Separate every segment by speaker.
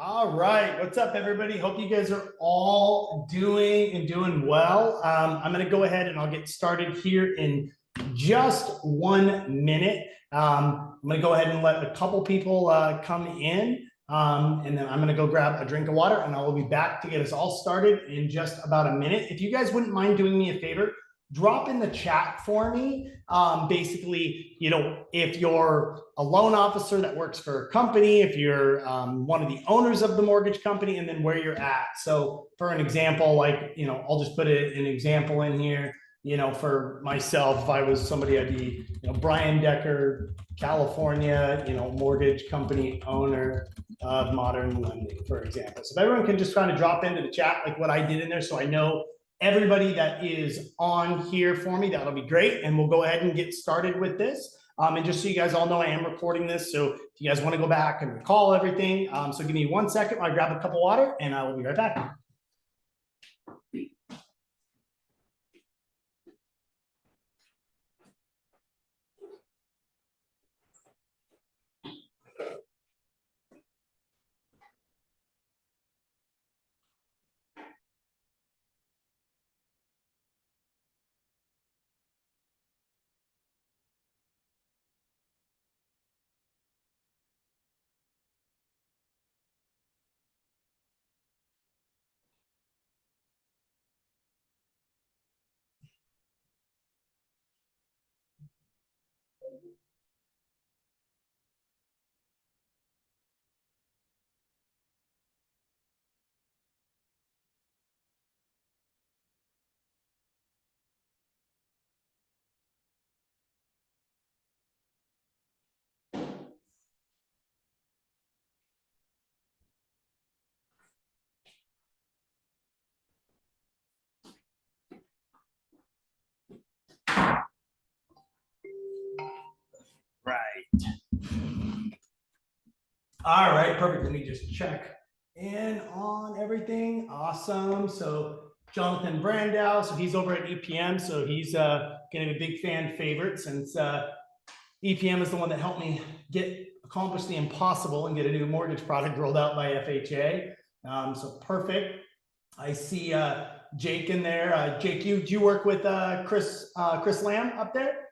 Speaker 1: All right, what's up, everybody? Hope you guys are all doing well. I'm going to go ahead and I'll get started here in just 1 minute. I'm going to go ahead and let a couple people come in, and then I'm going to go grab a drink of water, and I will be back to get us all started in just about a minute. If you guys wouldn't mind doing me a favor, drop in the chat for me. Basically, if you're a loan officer that works for a company, if you're one of the owners of the mortgage company, and then where you're at. So for an example, like, I'll just put an example in here. For myself, if I was somebody, I'd be, Brian Decker, California, mortgage company owner of Modern Lending, for example. So if everyone can just kind of drop into the chat like what I did in there, so I know everybody that is on here for me, that'll be great. And we'll go ahead and get started with this. And just so you guys all know, I am recording this. So if you guys want to go back and recall everything, so give me 1 second while I grab a cup of water and I will be right back. Right. All right, perfect. Let me just check in on everything. Awesome. So Jonathan Brandow, so he's over at EPM, so he's going to be a big fan favorite since EPM is the one that helped me accomplish the impossible and get a new mortgage product rolled out by FHA. So perfect. I see Jake in there. Jake, do you work with Chris Lamb up there?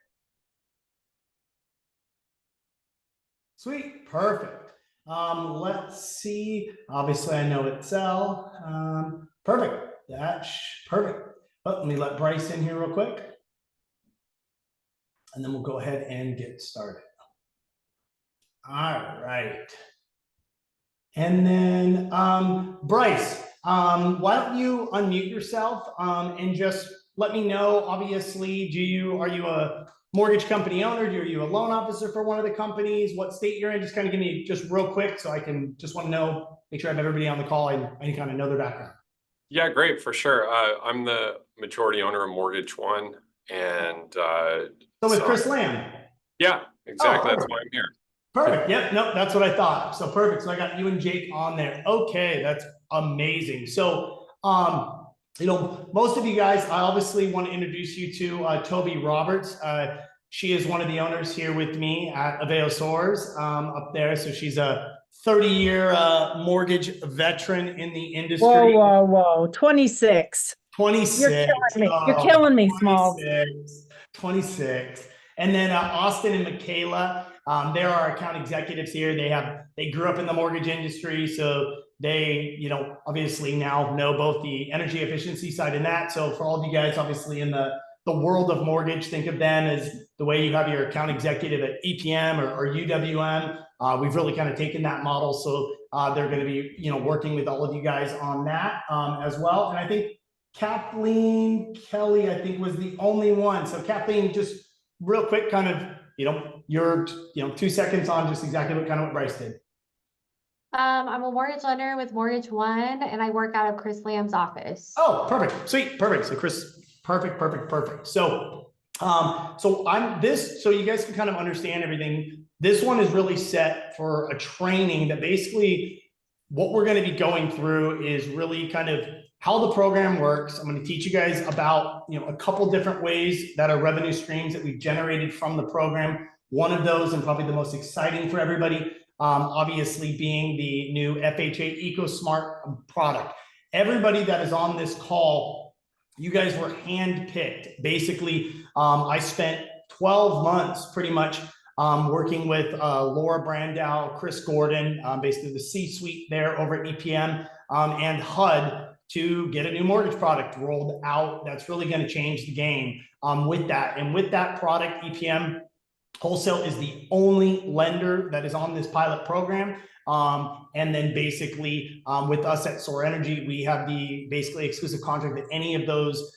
Speaker 1: Sweet, perfect. Let's see. Obviously, I know Excel. Perfect. That's perfect. Oh, let me let Bryce in here real quick. And then we'll go ahead and get started. All right. And then Bryce, why don't you unmute yourself and just let me know, obviously, are you a mortgage company owner? Are you a loan officer for one of the companies? What state you're in? Just kind of give me just real quick so I can just want to know, make sure I have everybody on the call and I kind of know their background.
Speaker 2: Yeah, great, for sure. I'm the majority owner of Mortgage One. And so
Speaker 1: with Chris Lamb.
Speaker 2: Yeah, exactly. That's why I'm here.
Speaker 1: Perfect. Yep. Nope. That's what I thought. So perfect. So I got you and Jake on there. Okay. That's amazing. So, most of you guys, I obviously want to introduce you to Toby Roberts. She is one of the owners here with me at Soar's up there. So she's a 30-year mortgage veteran in the industry.
Speaker 3: Whoa. 26.
Speaker 1: 26.
Speaker 3: You're killing me, Smalls.
Speaker 1: 26. And then Austin and Michaela, they're our account executives here. They grew up in the mortgage industry, so they, obviously now know both the energy efficiency side and that. So for all of you guys, obviously in the world of mortgage, think of them as the way you have your account executive at EPM or UWM. We've really kind of taken that model, so they're going to be, working with all of you guys on that as well. And I think Kathleen Kelly, I think, was the only one. So Kathleen, just real quick, kind of, your 2 seconds on just exactly what Bryce did.
Speaker 4: I'm a mortgage lender with Mortgage One, and I work out of Chris Lamb's office.
Speaker 1: Oh, perfect. Sweet. Perfect. So Chris, perfect. So, so you guys can kind of understand everything. This one is really set for a training that basically what we're going to be going through is really kind of how the program works. I'm going to teach you guys about, a couple different ways that are revenue streams that we've generated from the program. One of those, and probably the most exciting for everybody, obviously being the new FHA EcoSmart product. Everybody that is on this call, you guys were handpicked. Basically, I spent 12 months pretty much working with Laura Brandow, Chris Gordon, basically the C-suite there over at EPM and HUD to get a new mortgage product rolled out. That's really going to change the game with that. And with that product, EPM Wholesale is the only lender that is on this pilot program. And then basically with us at Soar Energy, we have the basically exclusive contract that any of those,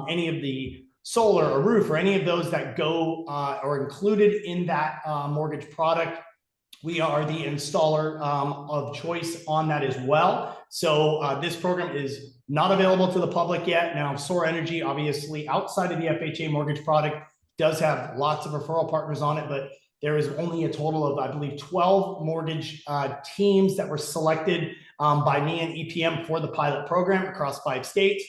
Speaker 1: any of the solar or roof or any of those that go or included in that mortgage product, we are the installer of choice on that as well. So this program is not available to the public yet. Now, Soar Energy, obviously outside of the FHA mortgage product, does have lots of referral partners on it, but there is only a total of, I believe, 12 mortgage teams that were selected by me and EPM for the pilot program across 5 states.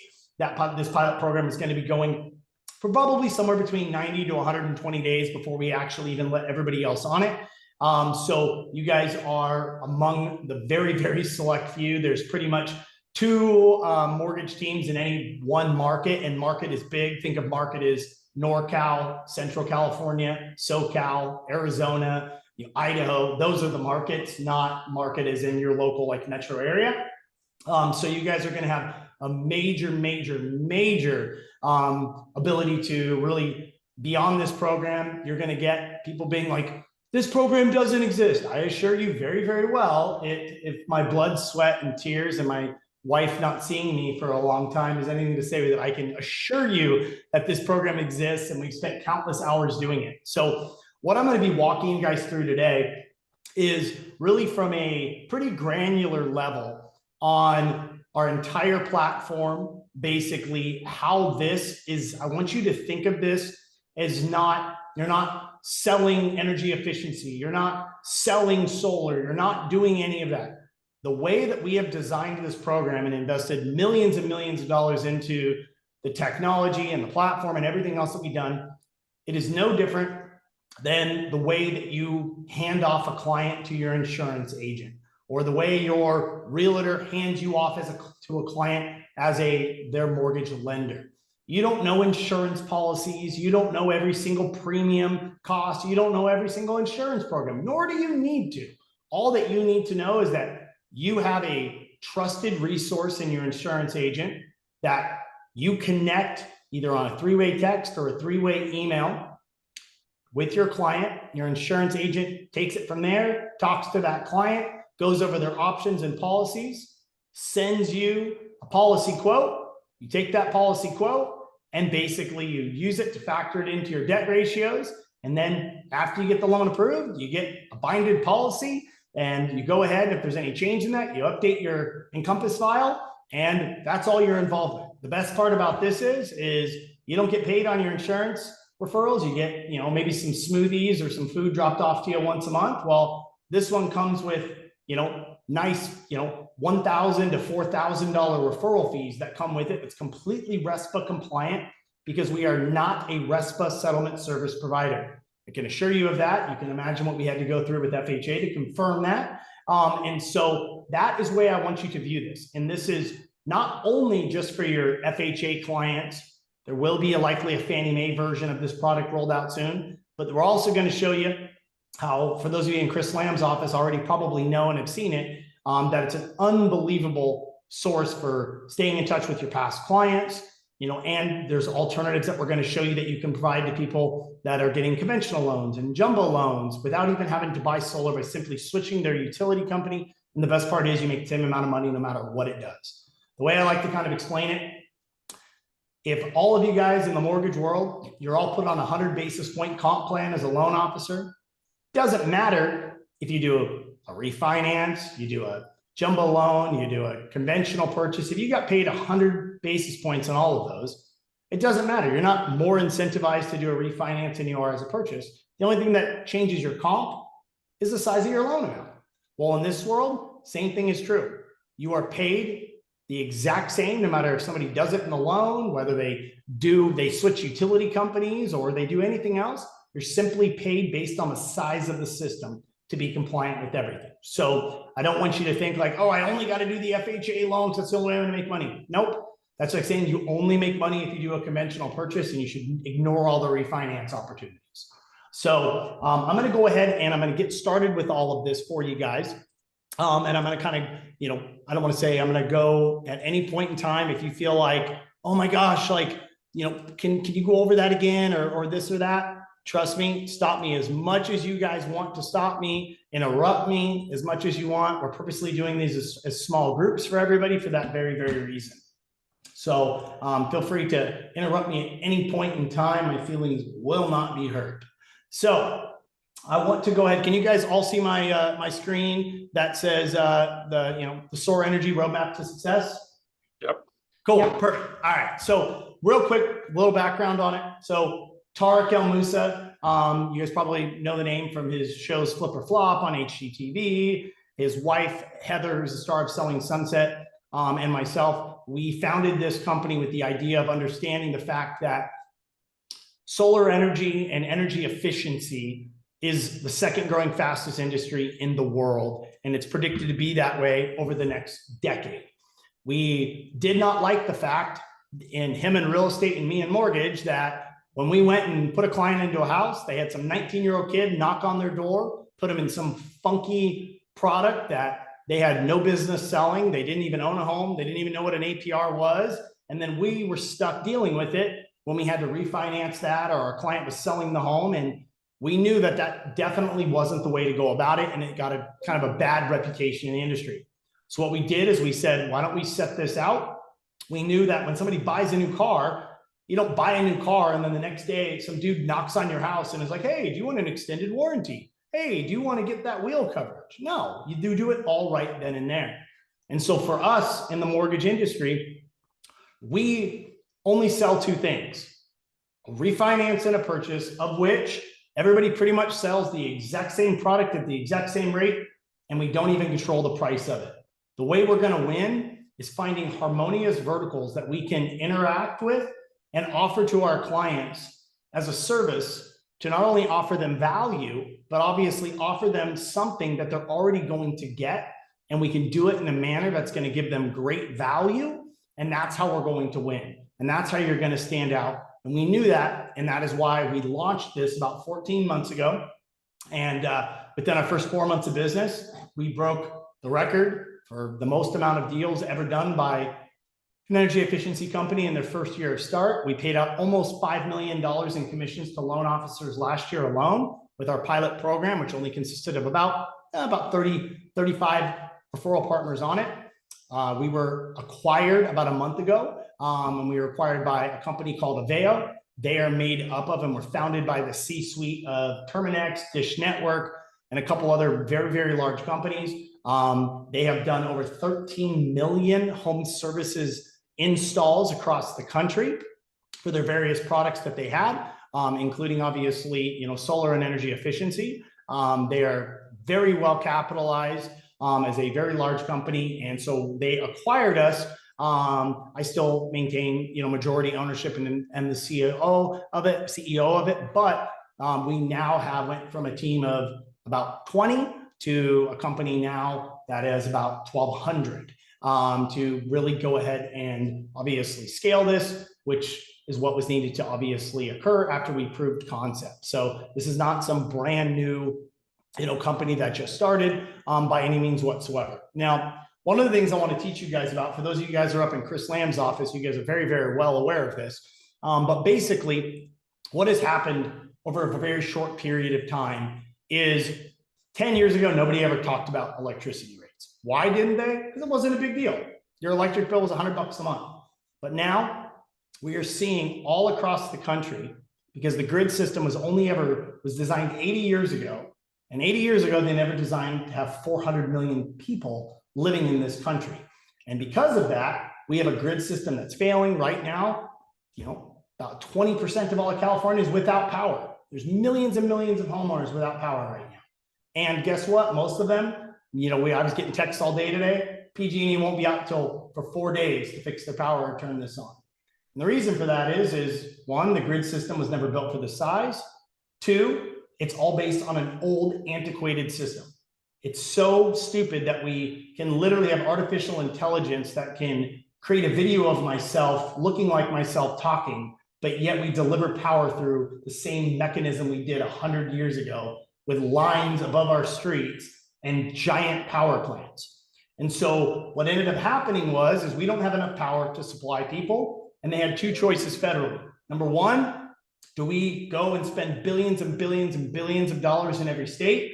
Speaker 1: This pilot program is going to be going for probably somewhere between 90 to 120 days before we actually even let everybody else on it. So you guys are among the very, very select few. There's pretty much 2 mortgage teams in any one market, and market is big. Think of market as NorCal, Central California, SoCal, Arizona, Idaho. Those are the markets, not market as in your local like metro area. So you guys are going to have a major ability to really be on this program. You're going to get people being like, this program doesn't exist. I assure you very, very well, if my blood, sweat, and tears and my wife not seeing me for a long time is anything to say that I can assure you that this program exists and we've spent countless hours doing it. So what I'm going to be walking you guys through today is really from a pretty granular level on our entire platform, basically how this is. I want you to think of this as you're not selling energy efficiency. You're not selling solar. You're not doing any of that. The way that we have designed this program and invested millions and millions of dollars into the technology and the platform and everything else that we've done, it is no different than the way that you hand off a client to your insurance agent, or the way your realtor hands you off to a client as their mortgage lender. You don't know insurance policies. You don't know every single premium cost. You don't know every single insurance program, nor do you need to. All that you need to know is that you have a trusted resource in your insurance agent that you connect either on a 3-way text or a 3-way email with your client. Your insurance agent takes it from there, talks to that client, goes over their options and policies, sends you a policy quote. You take that policy quote and basically you use it to factor it into your debt ratios. And then after you get the loan approved, you get a binded policy. And you go ahead, if there's any change in that, you update your Encompass file, and that's all your involvement. The best part about this is you don't get paid on your insurance referrals. You get, maybe some smoothies or some food dropped off to you once a month. Well, this one comes with, nice, $1,000 to $4,000 referral fees that come with it. It's completely RESPA compliant because we are not a RESPA settlement service provider. I can assure you of that. You can imagine what we had to go through with FHA to confirm that. And so that is the way I want you to view this. And this is not only just for your FHA clients. There will be likely a Fannie Mae version of this product rolled out soon, but we're also going to show you how, for those of you in Chris Lamb's office already probably know and have seen it, that it's an unbelievable source for staying in touch with your past clients. And there's alternatives that we're going to show you that you can provide to people that are getting conventional loans and jumbo loans without even having to buy solar by simply switching their utility company. And the best part is you make the same amount of money no matter what it does. The way I like to kind of explain it, if all of you guys in the mortgage world, you're all put on a 100 basis point comp plan as a loan officer, doesn't matter if you do a refinance, you do a jumbo loan, you do a conventional purchase. If you got paid 100 basis points on all of those, it doesn't matter. You're not more incentivized to do a refinance than you are as a purchase. The only thing that changes your comp is the size of your loan amount. Well, in this world, same thing is true. You are paid the exact same, no matter if somebody does it in the loan, whether they switch utility companies or they do anything else. You're simply paid based on the size of the system. to be compliant with everything. So I don't want you to think like, oh, I only got to do the FHA loans. That's the only way I'm going to make money. Nope. That's like saying you only make money if you do a conventional purchase, and you should ignore all the refinance opportunities. So I'm going to go ahead and I'm going to get started with all of this for you guys. And I'm going to kind of, I don't want to say I'm going to go at any point in time. If you feel like, oh my gosh, like, can you go over that again or this or that? Trust me, stop me as much as you guys want to stop me, interrupt me as much as you want. We're purposely doing these as small groups for everybody for that very, very reason. So feel free to interrupt me at any point in time. My feelings will not be hurt. So I want to go ahead. Can you guys all see my my screen that says the Soar Energy Roadmap to Success?
Speaker 2: Yep.
Speaker 1: Cool.
Speaker 3: Yep.
Speaker 1: Perfect. All right. So real quick, little background on it. So Tariq El Moussa, you guys probably know the name from his shows Flip or Flop on HGTV. His wife, Heather, who's the star of Selling Sunset, and myself, we founded this company with the idea of understanding the fact that solar energy and energy efficiency is the second growing fastest industry in the world, and it's predicted to be that way over the next decade. We did not like the fact in him and real estate and me and mortgage that when we went and put a client into a house, they had some 19-year-old kid knock on their door, put them in some funky product that they had no business selling. They didn't even own a home. They didn't even know what an APR was. And then we were stuck dealing with it when we had to refinance that, or our client was selling the home. And we knew that that definitely wasn't the way to go about it. And it got a kind of a bad reputation in the industry. So what we did is we said, why don't we set this out? We knew that when somebody buys a new car, you don't buy a new car and then the next day some dude knocks on your house and is like, hey, do you want an extended warranty? Hey, do you want to get that wheel coverage? No, you do it all right then and there. And so for us in the mortgage industry, we only sell two things: a refinance and a purchase, of which everybody pretty much sells the exact same product at the exact same rate, and we don't even control the price of it. The way we're going to win is finding harmonious verticals that we can interact with and offer to our clients as a service to not only offer them value, but obviously offer them something that they're already going to get. And we can do it in a manner that's going to give them great value. And that's how we're going to win. And that's how you're going to stand out. And we knew that. And that is why we launched this about 14 months ago. And within our first 4 months of business, we broke the record for the most amount of deals ever done by an energy efficiency company in their first year of start. We paid out almost $5 million in commissions to loan officers last year alone with our pilot program, which only consisted of about 30, 35 referral partners on it. We were acquired about a month ago, and we were acquired by a company called Aveo. They are made up of and were founded by the C-suite of Terminex, Dish Network, and a couple other very, very large companies. They have done over 13 million home services installs across the country for their various products that they had, including obviously, solar and energy efficiency. They are very well capitalized as a very large company. And so they acquired us. I still maintain, majority ownership and the CEO of it. But we now went from a team of about 20 to a company now that is about 1,200. To really go ahead and obviously scale this, which is what was needed to obviously occur after we proved concept. So this is not some brand new, company that just started by any means whatsoever. Now, one of the things I want to teach you guys about, for those of you guys who are up in Chris Lamb's office, you guys are very, very well aware of this. But basically, what has happened over a very short period of time is 10 years ago, nobody ever talked about electricity rates. Why didn't they? Because it wasn't a big deal. Your electric bill was $100 a month. But now we are seeing all across the country, because the grid system was designed 80 years ago. And 80 years ago, they never designed to have 400 million people living in this country. And because of that, we have a grid system that's failing right now. About 20% of all of California is without power. There's millions and millions of homeowners without power right now. And guess what? Most of them, I was getting texts all day today. PG&E won't be out for 4 days to fix their power and turn this on. And the reason for that is one, the grid system was never built for the size. Two, it's all based on an old, antiquated system. It's so stupid that we can literally have artificial intelligence that can create a video of myself looking like myself talking, but yet we deliver power through the same mechanism we did 100 years ago with lines above our streets and giant power plants. And so what ended up happening is we don't have enough power to supply people, and they had two choices federally. Number one, do we go and spend billions and billions and billions of dollars in every state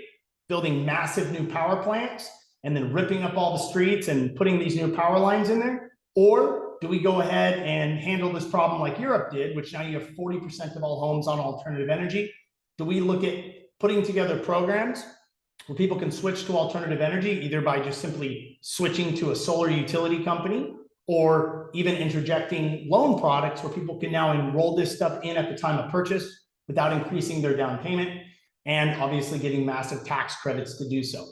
Speaker 1: building massive new power plants and then ripping up all the streets and putting these new power lines in there? Or do we go ahead and handle this problem like Europe did, which now you have 40% of all homes on alternative energy? Do we look at putting together programs where people can switch to alternative energy, either by just simply switching to a solar utility company, or even interjecting loan products where people can now enroll this stuff in at the time of purchase without increasing their down payment, and obviously getting massive tax credits to do so.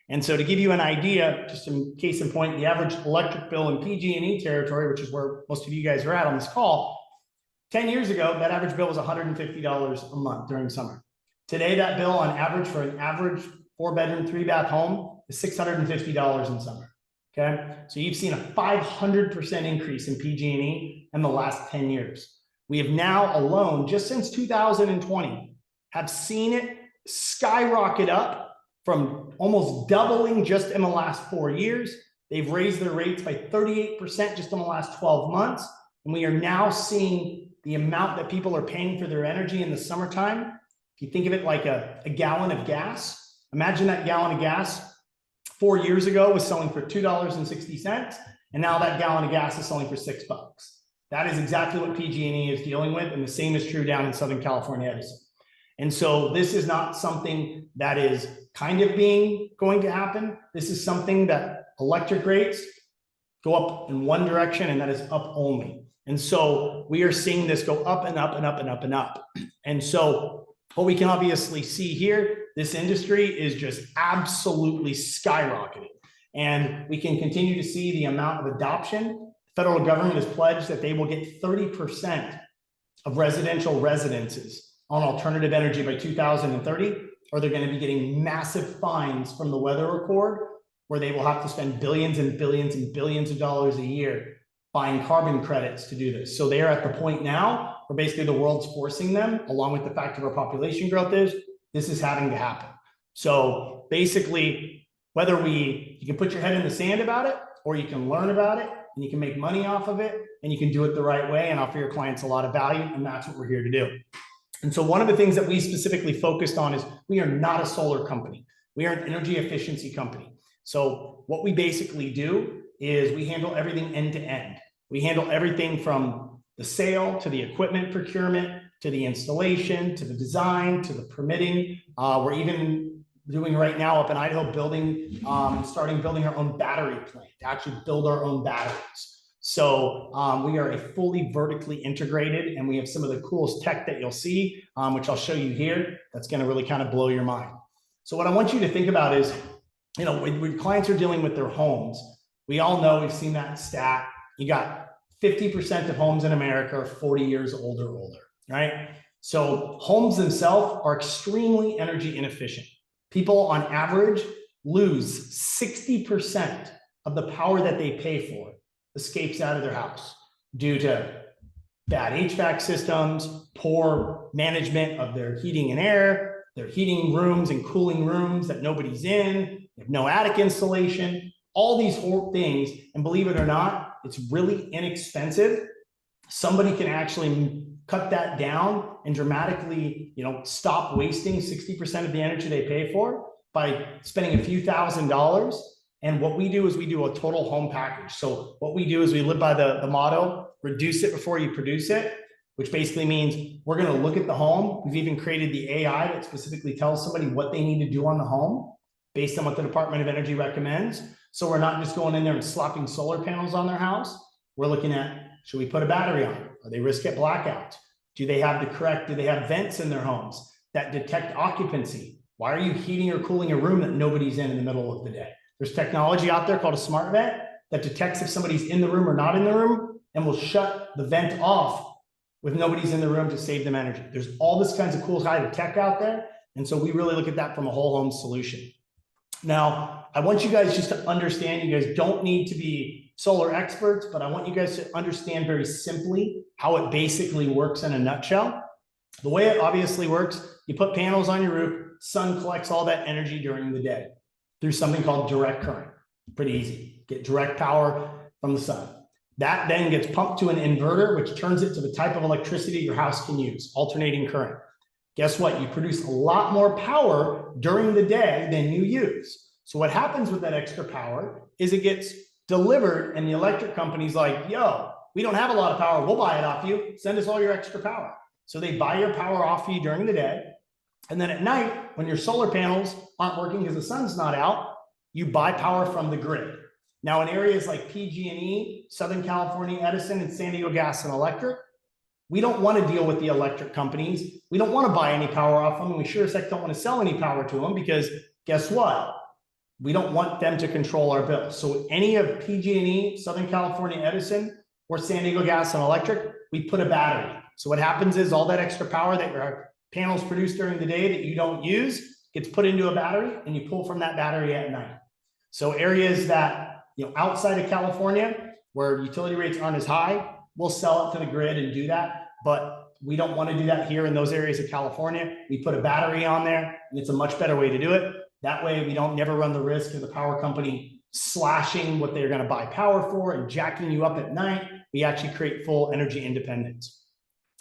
Speaker 1: And so to give you an idea, just in case in point, the average electric bill in PG&E territory, which is where most of you guys are at on this call, 10 years ago, that average bill was $150 a month during summer. Today, that bill on average for an average 4-bedroom, 3-bath home is $650 in summer, okay? So you've seen a 500% increase in PG&E in the last 10 years. We have now alone, just since 2020, have seen it skyrocket up from almost doubling just in the last 4 years. They've raised their rates by 38% just in the last 12 months. And we are now seeing the amount that people are paying for their energy in the summertime. If you think of it like a gallon of gas, imagine that gallon of gas 4 years ago was selling for $2.60. And now that gallon of gas is selling for $6. That is exactly what PG&E is dealing with. And the same is true down in Southern California Edison. And so this is not something that is kind of going to happen. This is something that electric rates go up in one direction, and that is up only. And so we are seeing this go up and up and up and up and up. And so what we can obviously see here, this industry is just absolutely skyrocketing. And we can continue to see the amount of adoption. The federal government has pledged that they will get 30% of residential residences on alternative energy by 2030, or they're going to be getting massive fines from the Weather Accord, where they will have to spend billions and billions and billions of dollars a year buying carbon credits to do this. So they are at the point now where basically the world's forcing them, along with the fact of our population growth this is having to happen. So basically, whether you can put your head in the sand about it, or you can learn about it, and you can make money off of it, and you can do it the right way and offer your clients a lot of value, and that's what we're here to do. And so one of the things that we specifically focused on is we are not a solar company. We are an energy efficiency company. So what we basically do is we handle everything end to end. We handle everything from the sale to the equipment procurement, to the installation, to the design, to the permitting. We're even doing right now up in Idaho, starting building our own battery plant to actually build our own batteries. So we are a fully vertically integrated, and we have some of the coolest tech that you'll see, which I'll show you here. That's going to really kind of blow your mind. So what I want you to think about is, when clients are dealing with their homes, we all know, we've seen that stat. You got 50% of homes in America are 40 years old or older, right? So homes themselves are extremely energy inefficient. People on average lose 60% of the power that they pay for escapes out of their house due to bad HVAC systems, poor management of their heating and air, their heating rooms and cooling rooms that nobody's in, no attic insulation, all these whole things. And believe it or not, it's really inexpensive. Somebody can actually cut that down and dramatically, stop wasting 60% of the energy they pay for by spending a few $1,000s. And what we do is we do a total home package. So what we do is we live by the motto, reduce it before you produce it, which basically means we're going to look at the home. We've even created the AI that specifically tells somebody what they need to do on the home based on what the Department of Energy recommends. So we're not just going in there and slapping solar panels on their house. We're looking at, should we put a battery on? Are they risk at blackout? Do they have vents in their homes that detect occupancy? Why are you heating or cooling a room that nobody's in the middle of the day? There's technology out there called a smart vent that detects if somebody's in the room or not in the room, and will shut the vent off with nobody's in the room to save them energy. There's all this kinds of cool kind of tech out there And so we really look at that from a whole home solution. Now, I want you guys just to understand, you guys don't need to be solar experts, but I want you guys to understand very simply how it basically works in a nutshell. The way it obviously works, you put panels on your roof, sun collects all that energy during the day through something called direct current. Pretty easy. Get direct power from the sun. That then gets pumped to an inverter, which turns it to the type of electricity your house can use, alternating current. Guess what? You produce a lot more power during the day than you use. So what happens with that extra power is it gets delivered and the electric company's like, yo, we don't have a lot of power. We'll buy it off you. Send us all your extra power. So they buy your power off you during the day. And then at night, when your solar panels aren't working because the sun's not out, you buy power from the grid. Now in areas like PG&E, Southern California Edison, and San Diego Gas and Electric, we don't want to deal with the electric companies. We don't want to buy any power off them. And we sure as heck don't want to sell any power to them because guess what? We don't want them to control our bills. So any of PG&E, Southern California Edison, or San Diego Gas and Electric, we put a battery. So what happens is all that extra power that your panels produce during the day that you don't use gets put into a battery and you pull from that battery at night. So areas that, outside of California where utility rates aren't as high, we'll sell it to the grid and do that. But we don't want to do that here in those areas of California. We put a battery on there and it's a much better way to do it. That way we don't never run the risk of the power company slashing what they're going to buy power for and jacking you up at night. We actually create full energy independence.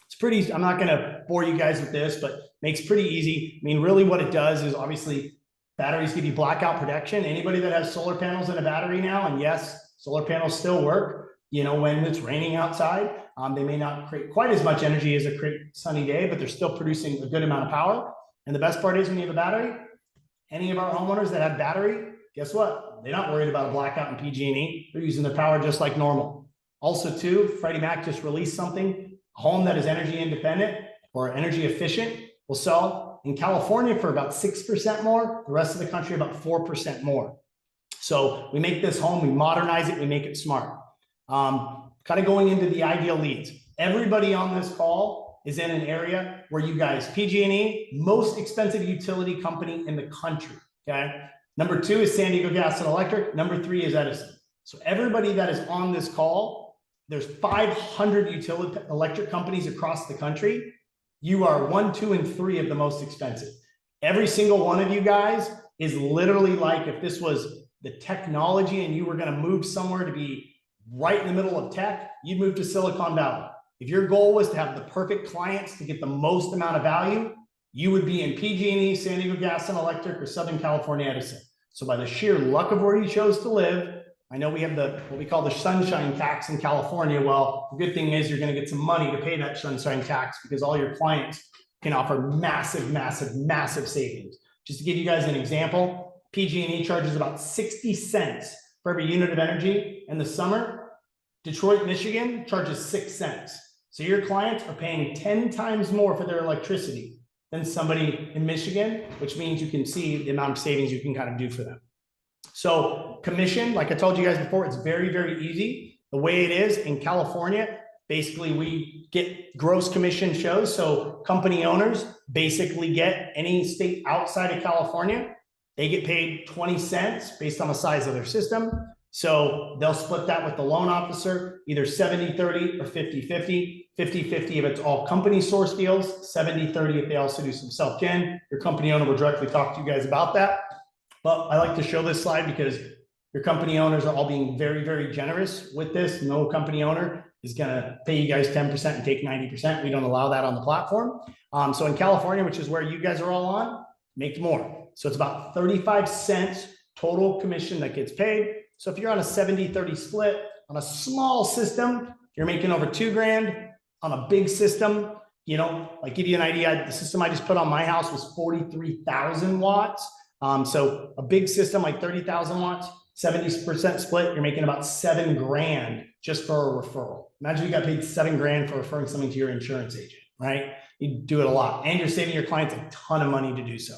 Speaker 1: It's pretty, I'm not going to bore you guys with this, but makes pretty easy. I mean, really what it does is obviously batteries give you blackout protection. Anybody that has solar panels and a battery now, and yes, solar panels still work, when it's raining outside, they may not create quite as much energy as a great sunny day, but they're still producing a good amount of power. And the best part is when you have a battery, any of our homeowners that have battery, guess what? They're not worried about a blackout in PG&E. They're using their power just like normal. Also too, Freddie Mac just released something, a home that is energy independent or energy efficient will sell in California for about 6% more, the rest of the country about 4% more. So we make this home, we modernize it, we make it smart. Kind of going into the ideal leads. Everybody on this call is in an area where you guys, PG&E, most expensive utility company in the country, okay? Number 2 is San Diego Gas and Electric. Number 3 is Edison. So everybody that is on this call, there's 500 utility electric companies across the country. You are 1, 2, and 3 of the most expensive. Every single one of you guys is literally like if this was the technology and you were going to move somewhere to be right in the middle of tech, you'd move to Silicon Valley. If your goal was to have the perfect clients to get the most amount of value, you would be in PG&E, San Diego Gas and Electric, or Southern California Edison. So by the sheer luck of where you chose to live, I know we have what we call the sunshine tax in California. Well, the good thing is you're going to get some money to pay that sunshine tax because all your clients can offer massive, massive, massive savings. Just to give you guys an example, PG&E charges about 60 cents for every unit of energy in the summer. Detroit, Michigan charges 6 cents. So your clients are paying 10 times more for their electricity than somebody in Michigan, which means you can see the amount of savings you can kind of do for them. So commission, like I told you guys before, it's very, very easy. The way it is in California, basically we get gross commission shows. So company owners basically get any state outside of California, they get paid 20 cents based on the size of their system. So they'll split that with the loan officer, either 70-30 or 50-50. 50-50 if it's all company source deals, 70-30 if they also do some self-gen. Your company owner will directly talk to you guys about that. But I like to show this slide because your company owners are all being very, very generous with this. No company owner is going to pay you guys 10% and take 90%. We don't allow that on the platform. So in California, which is where you guys are all on, make more. So it's about 35 cents total commission that gets paid. So if you're on a 70-30 split on a small system, you're making over $2,000. On a big system, like give you an idea, the system I just put on my house was 43,000 watts. So a big system like 30,000 watts, 70% split, you're making about $7,000 just for a referral. Imagine you got paid $7,000 for referring something to your insurance agent, right? You do it a lot and you're saving your clients a ton of money to do so.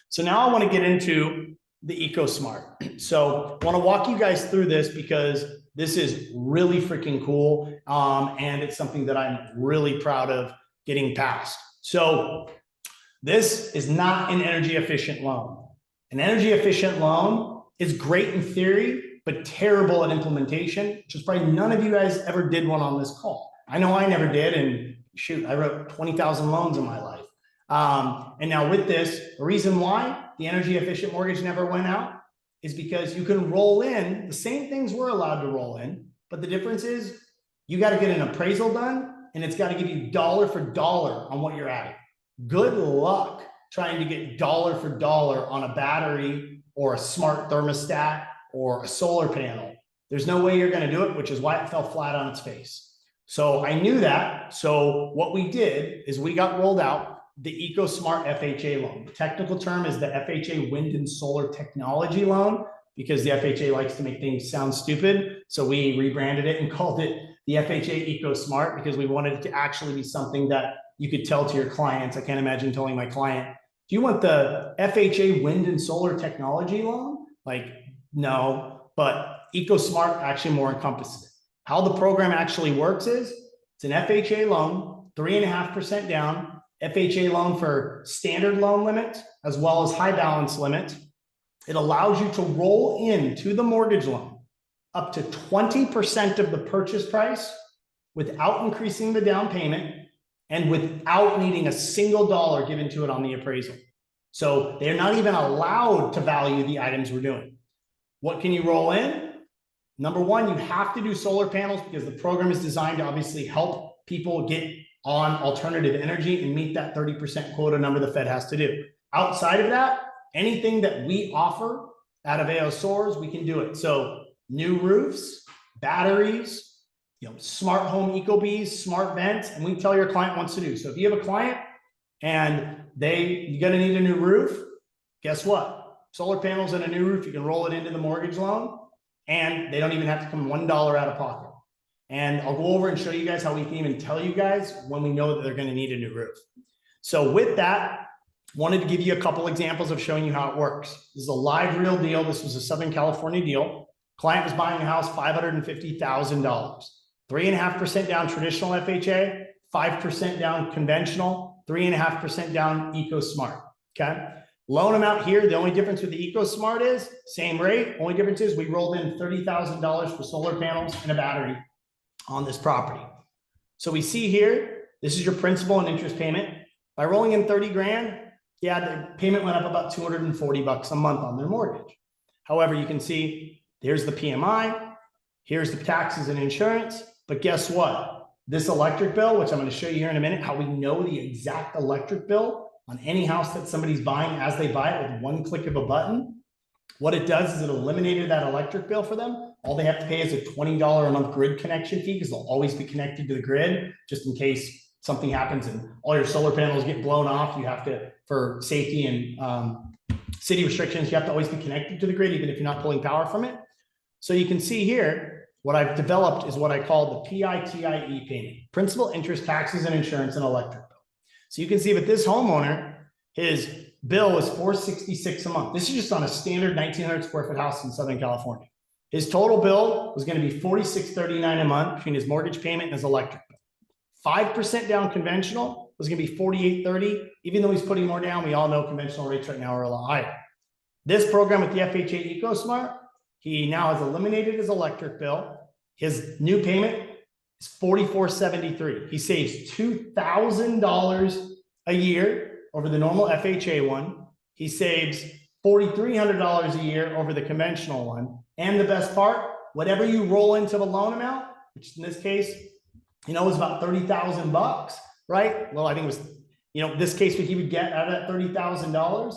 Speaker 1: So now I want to get into the EcoSmart. So I want to walk you guys through this because this is really freaking cool. And it's something that I'm really proud of getting past. So This is not an energy efficient loan. An energy efficient loan is great in theory, but terrible at implementation, which is probably none of you guys ever did one on this call. I know I never did, and shoot, I wrote 20,000 loans in my life. And now with this, the reason why the energy efficient mortgage never went out is because you can roll in the same things we're allowed to roll in, but the difference is you got to get an appraisal done, and it's got to give you dollar for dollar on what you're adding. Good luck trying to get dollar for dollar on a battery or a smart thermostat or a solar panel. There's no way you're going to do it, which is why it fell flat on its face. So I knew that. So what we did is we got rolled out the EcoSmart FHA loan. The technical term is the FHA Wind and Solar Technology Loan, because the FHA likes to make things sound stupid. So we rebranded it and called it the FHA EcoSmart, because we wanted it to actually be something that you could tell to your clients. I can't imagine telling my client, do you want the FHA Wind and Solar Technology Loan? Like, no, but EcoSmart actually more encompasses it. How the program actually works is it's an FHA loan, 3.5% down, FHA loan for standard loan limit, as well as high balance limit. It allows you to roll into the mortgage loan up to 20% of the purchase price without increasing the down payment and without needing a single dollar given to it on the appraisal. So they're not even allowed to value the items we're doing. What can you roll in? Number one, you have to do solar panels because the program is designed to obviously help people get on alternative energy and meet that 30% quota number the Fed has to do. Outside of that, anything that we offer out of AO Soars, we can do it. So new roofs, batteries, smart home ecobees, smart vents, and we tell your client wants to do. So if you have a client and you're gonna need a new roof, guess what? Solar panels and a new roof, you can roll it into the mortgage loan and they don't even have to come $1 out of pocket. And I'll go over and show you guys how we can even tell you guys when we know that they're gonna need a new roof. So with that, wanted to give you a couple examples of showing you how it works. This is a live real deal. This was a Southern California deal. Client was buying a house, $550,000. 3.5% down traditional FHA, 5% down conventional, 3.5% down EcoSmart, okay? Loan amount here, the only difference with the EcoSmart is same rate. Only difference is we rolled in $30,000 for solar panels and a battery on this property. So we see here, this is your principal and interest payment. By rolling in 30 grand, yeah, the payment went up about 240 bucks a month on their mortgage. However, you can see here's the PMI, here's the taxes and insurance, but guess what? This electric bill, which I'm going to show you here in a minute, how we know the exact electric bill on any house that somebody's buying as they buy it with one click of a button. What it does is it eliminated that electric bill for them. All they have to pay is a $20 a month grid connection fee because they'll always be connected to the grid just in case something happens and all your solar panels get blown off. You have to, for safety and city restrictions, you have to always be connected to the grid even if you're not pulling power from it. So you can see here, what I've developed is what I call the PITIE payment, principal, interest, taxes, and insurance, and electric bill. So you can see with this homeowner, his bill was $466 a month. This is just on a standard 1,900 square foot house in Southern California. His total bill was going to be $46.39 a month between his mortgage payment and his electric bill. 5% down conventional was going to be $48.30. Even though he's putting more down, we all know conventional rates right now are a lot higher. This program with the FHA EcoSmart, he now has eliminated his electric bill. His new payment is $44.73. He saves $2,000 a year over the normal FHA one. He saves $4,300 a year over the conventional one. And the best part, whatever you roll into the loan amount, which in this case, was about 30,000 bucks, right? Well, I think it was, this case, what he would get out of that $30,000,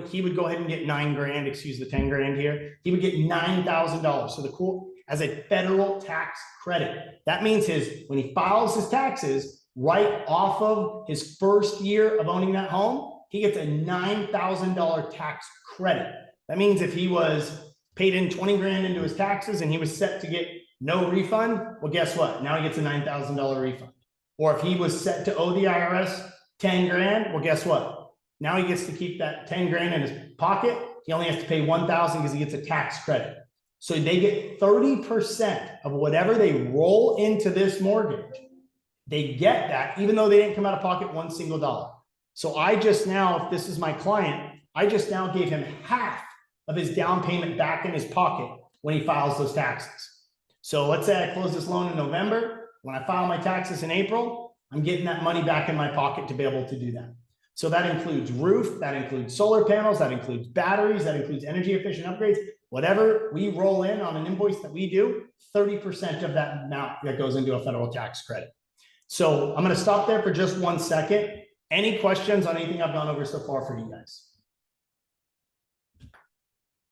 Speaker 1: he would go ahead and get 9 grand, excuse the 10 grand here. He would get $9,000. So as a federal tax credit. That means when he files his taxes right off of his first year of owning that home, he gets a $9,000 tax credit. That means if he was paid in 20 grand into his taxes and he was set to get no refund, well, guess what? Now he gets a $9,000 refund. Or if he was set to owe the IRS 10 grand, well, guess what? Now he gets to keep that 10 grand in his pocket. He only has to pay 1,000 because he gets a tax credit. So they get 30% of whatever they roll into this mortgage. They get that even though they didn't come out of pocket one single dollar. So I just now, if this is my client, I just now gave him half of his down payment back in his pocket when he files those taxes. So let's say I close this loan in November. When I file my taxes in April, I'm getting that money back in my pocket to be able to do that. So that includes roof, that includes solar panels, that includes batteries, that includes energy efficient upgrades. Whatever we roll in on an invoice that we do, 30% of that amount that goes into a federal tax credit. So I'm going to stop there for just 1 second. Any questions on anything I've gone over so far for you guys?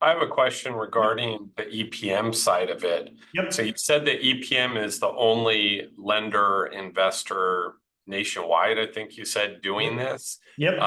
Speaker 2: I have a question regarding the EPM side of it.
Speaker 1: Yep.
Speaker 2: So you said that EPM is the only lender investor nationwide, I think you said, doing this.
Speaker 1: Yep.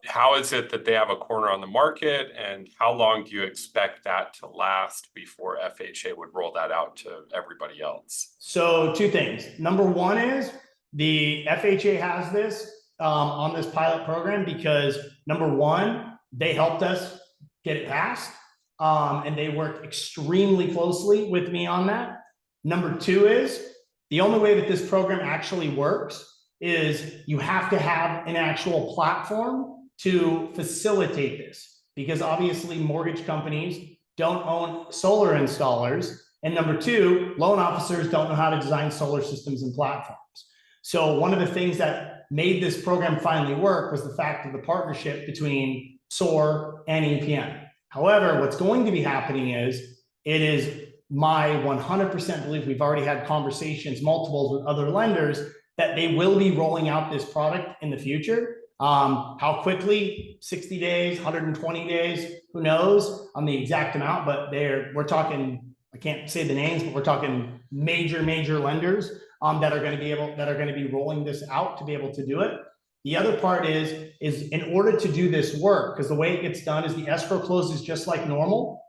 Speaker 2: How is it that they have a corner on the market, and how long do you expect that to last before FHA would roll that out to everybody else?
Speaker 1: So 2 things. Number 1 is the FHA has this on this pilot program because number 1, they helped us get it passed. And they worked extremely closely with me on that. Number 2 is the only way that this program actually works is you have to have an actual platform to facilitate this, because obviously mortgage companies don't own solar installers. And number 2, loan officers don't know how to design solar systems and platforms. So one of the things that made this program finally work was the fact of the partnership between Soar and EPM. However, what's going to be happening is it is my 100% belief, we've already had conversations, multiples with other lenders, that they will be rolling out this product in the future. How quickly, 60 days, 120 days, who knows on the exact amount, but we're talking, I can't say the names, but we're talking major lenders that are going to be rolling this out to be able to do it. The other part is in order to do this work, because the way it gets done is the escrow closes just like normal,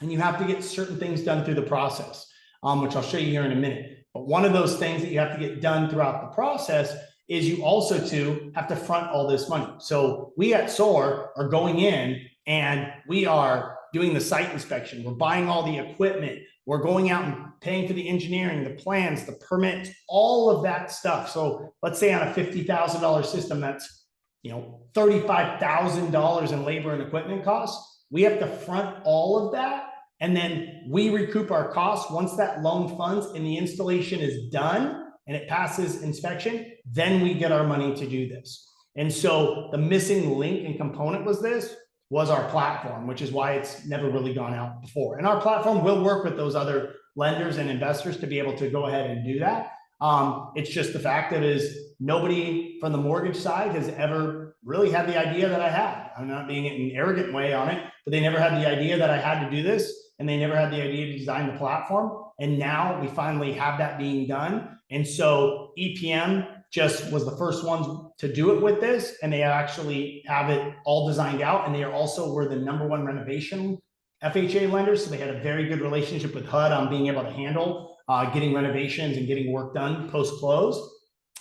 Speaker 1: and you have to get certain things done through the process, which I'll show you here in a minute. But one of those things that you have to get done throughout the process is you also too have to front all this money. So we at Soar are going in and we are doing the site inspection. We're buying all the equipment. We're going out and paying for the engineering, the plans, the permits, all of that stuff. So let's say on a $50,000 system, that's, $35,000 in labor and equipment costs. We have to front all of that. And then we recoup our costs once that loan funds and the installation is done and it passes inspection, then we get our money to do this. And so the missing link and component was our platform, which is why it's never really gone out before. And our platform will work with those other lenders and investors to be able to go ahead and do that. It's just the fact that nobody from the mortgage side has ever really had the idea that I had. I'm not being in an arrogant way on it, but they never had the idea that I had to do this, and they never had the idea to design the platform. And now we finally have that being done. And so EPM just was the first ones to do it with this, and they actually have it all designed out. And they were the #1 renovation FHA lender. So they had a very good relationship with HUD on being able to handle getting renovations and getting work done post-close.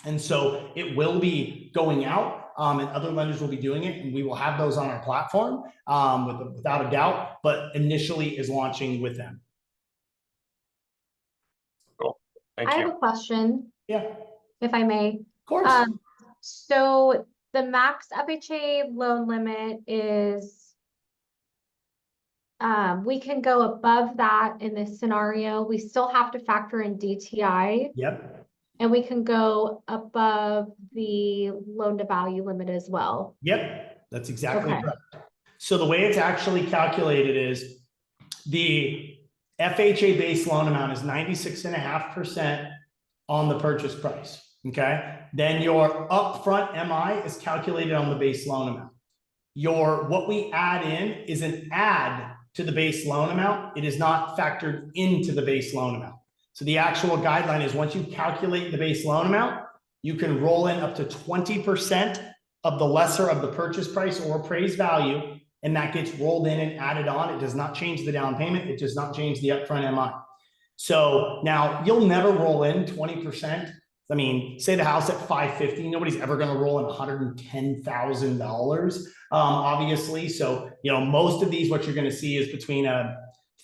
Speaker 1: And so it will be going out, and other lenders will be doing it, and we will have those on our platform without a doubt, but initially is launching with them.
Speaker 2: Cool. Thank
Speaker 4: I
Speaker 2: you.
Speaker 4: have a question,
Speaker 1: Yeah,
Speaker 4: if I may.
Speaker 1: of course.
Speaker 4: So the max FHA loan limit is, we can go above that in this scenario. We still have to factor in DTI,
Speaker 1: Yep.
Speaker 4: and we can go above the loan to value limit as well.
Speaker 1: Yep. That's exactly
Speaker 4: Okay.
Speaker 1: correct. So the way it's actually calculated is the FHA base loan amount is 96.5% on the purchase price. Okay. Then your upfront MI is calculated on the base loan amount. What we add in is an add to the base loan amount. It is not factored into the base loan amount. So the actual guideline is once you calculate the base loan amount, you can roll in up to 20% of the lesser of the purchase price or appraised value, and that gets rolled in and added on. It does not change the down payment. It does not change the upfront MI. So now you'll never roll in 20%. I mean, say the house at 550, nobody's ever going to roll in $110,000, obviously. So, most of these, what you're going to see is between a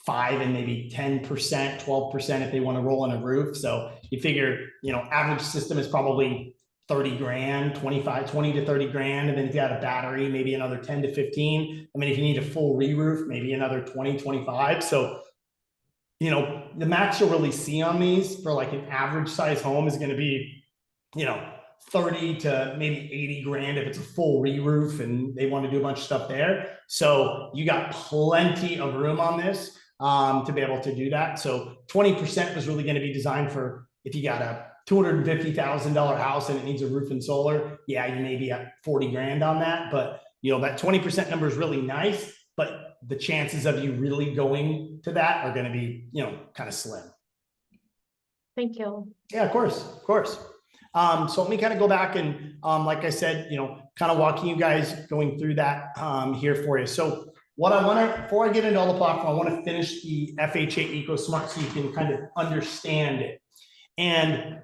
Speaker 1: 5 and maybe 10%, 12% if they want to roll in a roof. So you figure, average system is probably 30 grand, 20 to 30 grand. And then if you had a battery, maybe another 10 to 15. I mean, if you need a full re-roof, maybe another 20, 25. So, you know, the max you'll really see on these for like an average size home is going to be, you know, 30 to maybe 80 grand if it's a full re-roof and they want to do a bunch of stuff there. So you got plenty of room on this to be able to do that. So 20% was really going to be designed for if you got a $250,000 house and it needs a roof and solar. Yeah, you may be at 40 grand on that, but you know, that 20% number is really nice, but the chances of you really going to that are going to be, you know, kind of slim.
Speaker 4: Thank you.
Speaker 1: Yeah, of course, of course. So let me kind of go back and, like I said, you know, kind of walking you guys going through that here for you. So what I want to, before I get into all the platform, I want to finish the FHA EcoSmart so you can kind of understand it. And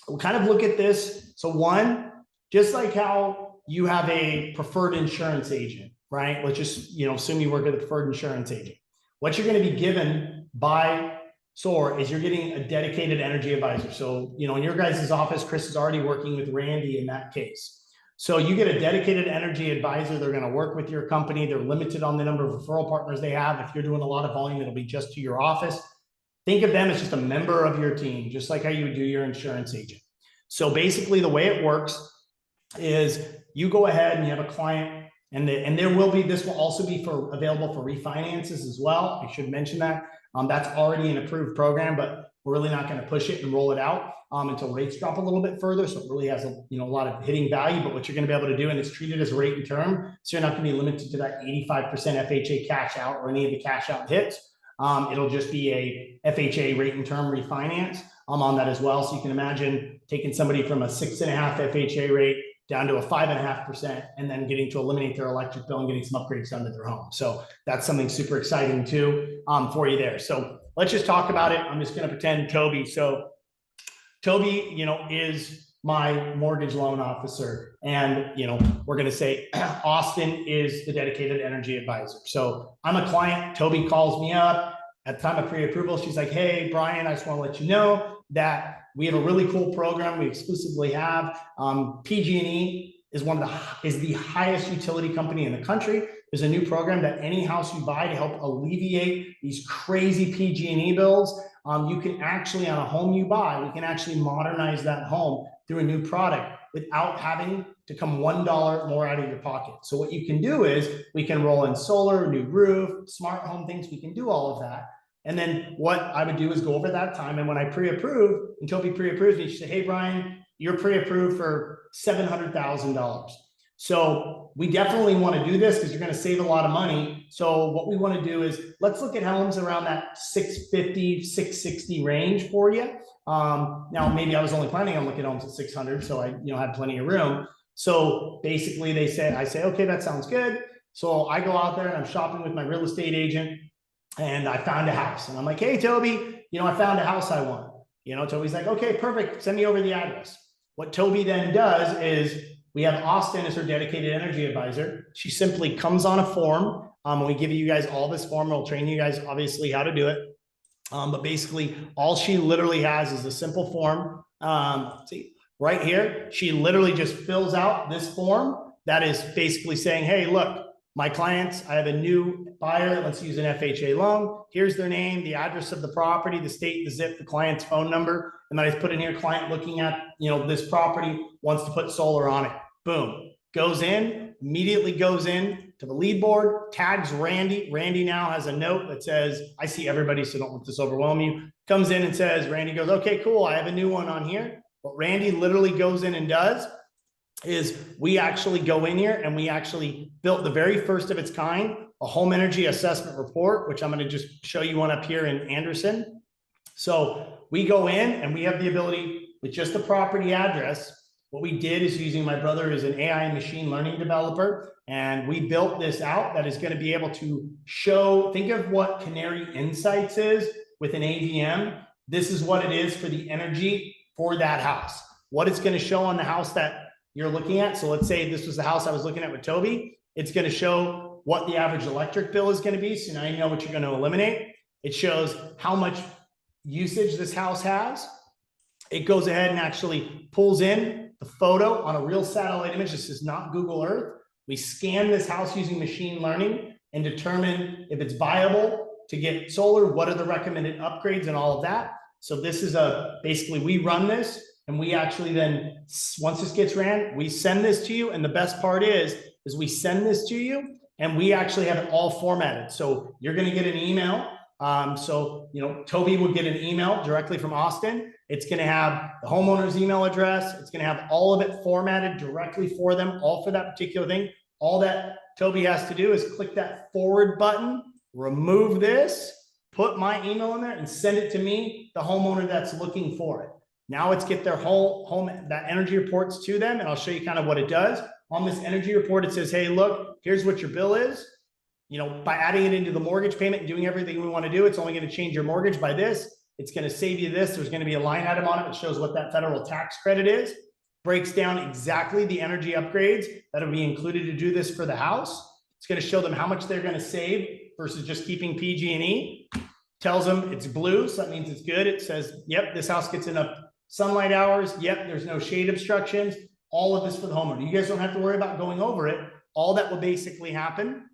Speaker 1: we'll kind of look at this. So one, just like how you have a preferred insurance agent, right? Let's just, you know, assume you work with a preferred insurance agent. What you're going to be given by Soar is you're getting a dedicated energy advisor. So, you know, in your guys' office, Chris is already working with Randy in that case. So you get a dedicated energy advisor. They're going to work with your company. They're limited on the number of referral partners they have. If you're doing a lot of volume, it'll be just to your office. Think of them as just a member of your team, just like how you would do your insurance agent. So basically the way it works is you go ahead and you have a client and there will be, this will also be available for refinances as well. I should mention that. That's already an approved program, but we're really not going to push it and roll it out until rates drop a little bit further. So it really has a lot of hitting value, but what you're going to be able to do, and it's treated as a rate and term. So you're not going to be limited to that 85% FHA cash out or any of the cash out hits. It'll just be a FHA rate and term refinance on that as well. So you can imagine taking somebody from a 6.5 FHA rate down to a 5.5%, and then getting to eliminate their electric bill and getting some upgrades done to their home. So that's something super exciting too for you there. So let's just talk about it. I'm just going to pretend Toby. So Toby, you know, is my mortgage loan officer, and you know, we're going to say Austin is the dedicated energy advisor. So I'm a client. Toby calls me up at the time of pre-approval. She's like, "Hey, Brian, I just want to let you know that we have a really cool program we exclusively have. PG&E is the highest utility company in the country. There's a new program that any house you buy to help alleviate these crazy PG&E bills. You can actually, on a home you buy, we can actually modernize that home through a new product without having to come $1 more out of your pocket. So what you can do is we can roll in solar, new roof, smart home things. We can do all of that. And then what I would do is go over that time. And when I pre-approve, and Toby pre-approves me, she said, "Hey, Brian, you're pre-approved for $700,000. So we definitely want to do this because you're going to save a lot of money. So what we want to do is let's look at homes around that 650, 660 range for you. Now, maybe I was only planning on looking at homes at 600, so I had plenty of room. So basically I say, okay, that sounds good. So I go out there and I'm shopping with my real estate agent, and I found a house, and I'm like, "Hey, Toby, I found a house I want." Toby's like, "Okay, perfect. Send me over the address." What Toby then does is we have Austin as her dedicated energy advisor. She simply comes on a form. And we give you guys all this form. We'll train you guys obviously how to do it. But basically all she literally has is a simple form. See right here, she literally just fills out this form that is basically saying, "Hey, look, my clients, I have a new buyer that wants to use an FHA loan. Here's their name, the address of the property, the state, the zip, the client's phone number." And then I put in here, client looking at, this property, wants to put solar on it. Boom, goes in, immediately goes in to the lead board, tags Randy. Randy now has a note that says, I see everybody, so don't let this overwhelm you. Comes in and says, Randy goes, "Okay, cool, I have a new one on here." What Randy literally goes in and does is we actually go in here and we actually built the very first of its kind, a home energy assessment report, which I'm going to just show you one up here in Anderson. So we go in and we have the ability with just the property address. What we did is using my brother is an AI machine learning developer, and we built this out that is going to be able to show, think of what Canary Insights is with an AVM. This is what it is for the energy for that house. What it's going to show on the house that you're looking at. So let's say this was the house I was looking at with Toby. It's going to show what the average electric bill is going to be. So now you know what you're going to eliminate. It shows how much usage this house has. It goes ahead and actually pulls in the photo on a real satellite image. This is not Google Earth. We scan this house using machine learning and determine if it's viable to get solar, what are the recommended upgrades and all of that. So this is basically we run this and we actually then, once this gets ran, we send this to you. And the best part is we send this to you and we actually have it all formatted. So you're going to get an email. So, Toby will get an email directly from Austin. It's going to have the homeowner's email address. It's going to have all of it formatted directly for them, all for that particular thing. All that Toby has to do is click that forward button, remove this, put my email in there and send it to me, the homeowner that's looking for it. Now let's get their whole home, that energy reports to them. And I'll show you kind of what it does. On this energy report, it says, hey, look, here's what your bill is. By adding it into the mortgage payment and doing everything we want to do, it's only going to change your mortgage by this. It's going to save you this. There's going to be a line item on it that shows what that federal tax credit is. Breaks down exactly the energy upgrades that will be included to do this for the house. It's going to show them how much they're going to save versus just keeping PG&E. Tells them it's blue, so that means it's good. It says, yep, this house gets enough sunlight hours. Yep, there's no shade obstructions. All of this for the homeowner. You guys don't have to worry about going over it. All that will basically happen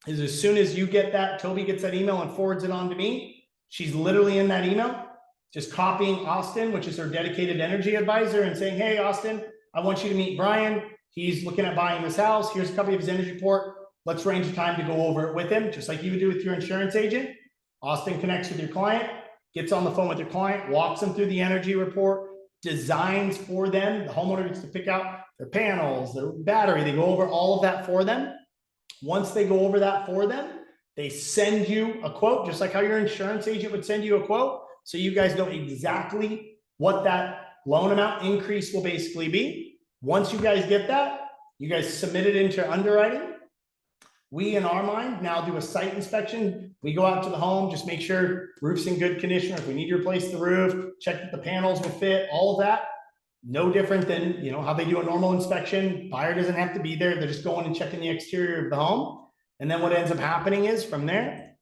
Speaker 1: is as soon as you get that, Toby gets that email and forwards it on to me. She's literally in that email, just copying Austin, which is her dedicated energy advisor, and saying, hey, Austin, I want you to meet Brian. He's looking at buying this house. Here's a copy of his energy report. Let's arrange a time to go over it with him, just like you would do with your insurance agent. Austin connects with your client, gets on the phone with your client, walks them through the energy report, designs for them. The homeowner gets to pick out their panels, their battery. They go over all of that for them. Once they go over that for them, they send you a quote, just like how your insurance agent would send you a quote. So you guys know exactly what that loan amount increase will basically be. Once you guys get that, you guys submit it into underwriting. We, in our mind, now do a site inspection. We go out to the home, just make sure roof's in good condition. Or if we need to replace the roof, check that the panels will fit, all of that. No different than, how they do a normal inspection. Buyer doesn't have to be there. They're just going and checking the exterior of the home. And then what ends up happening is from there,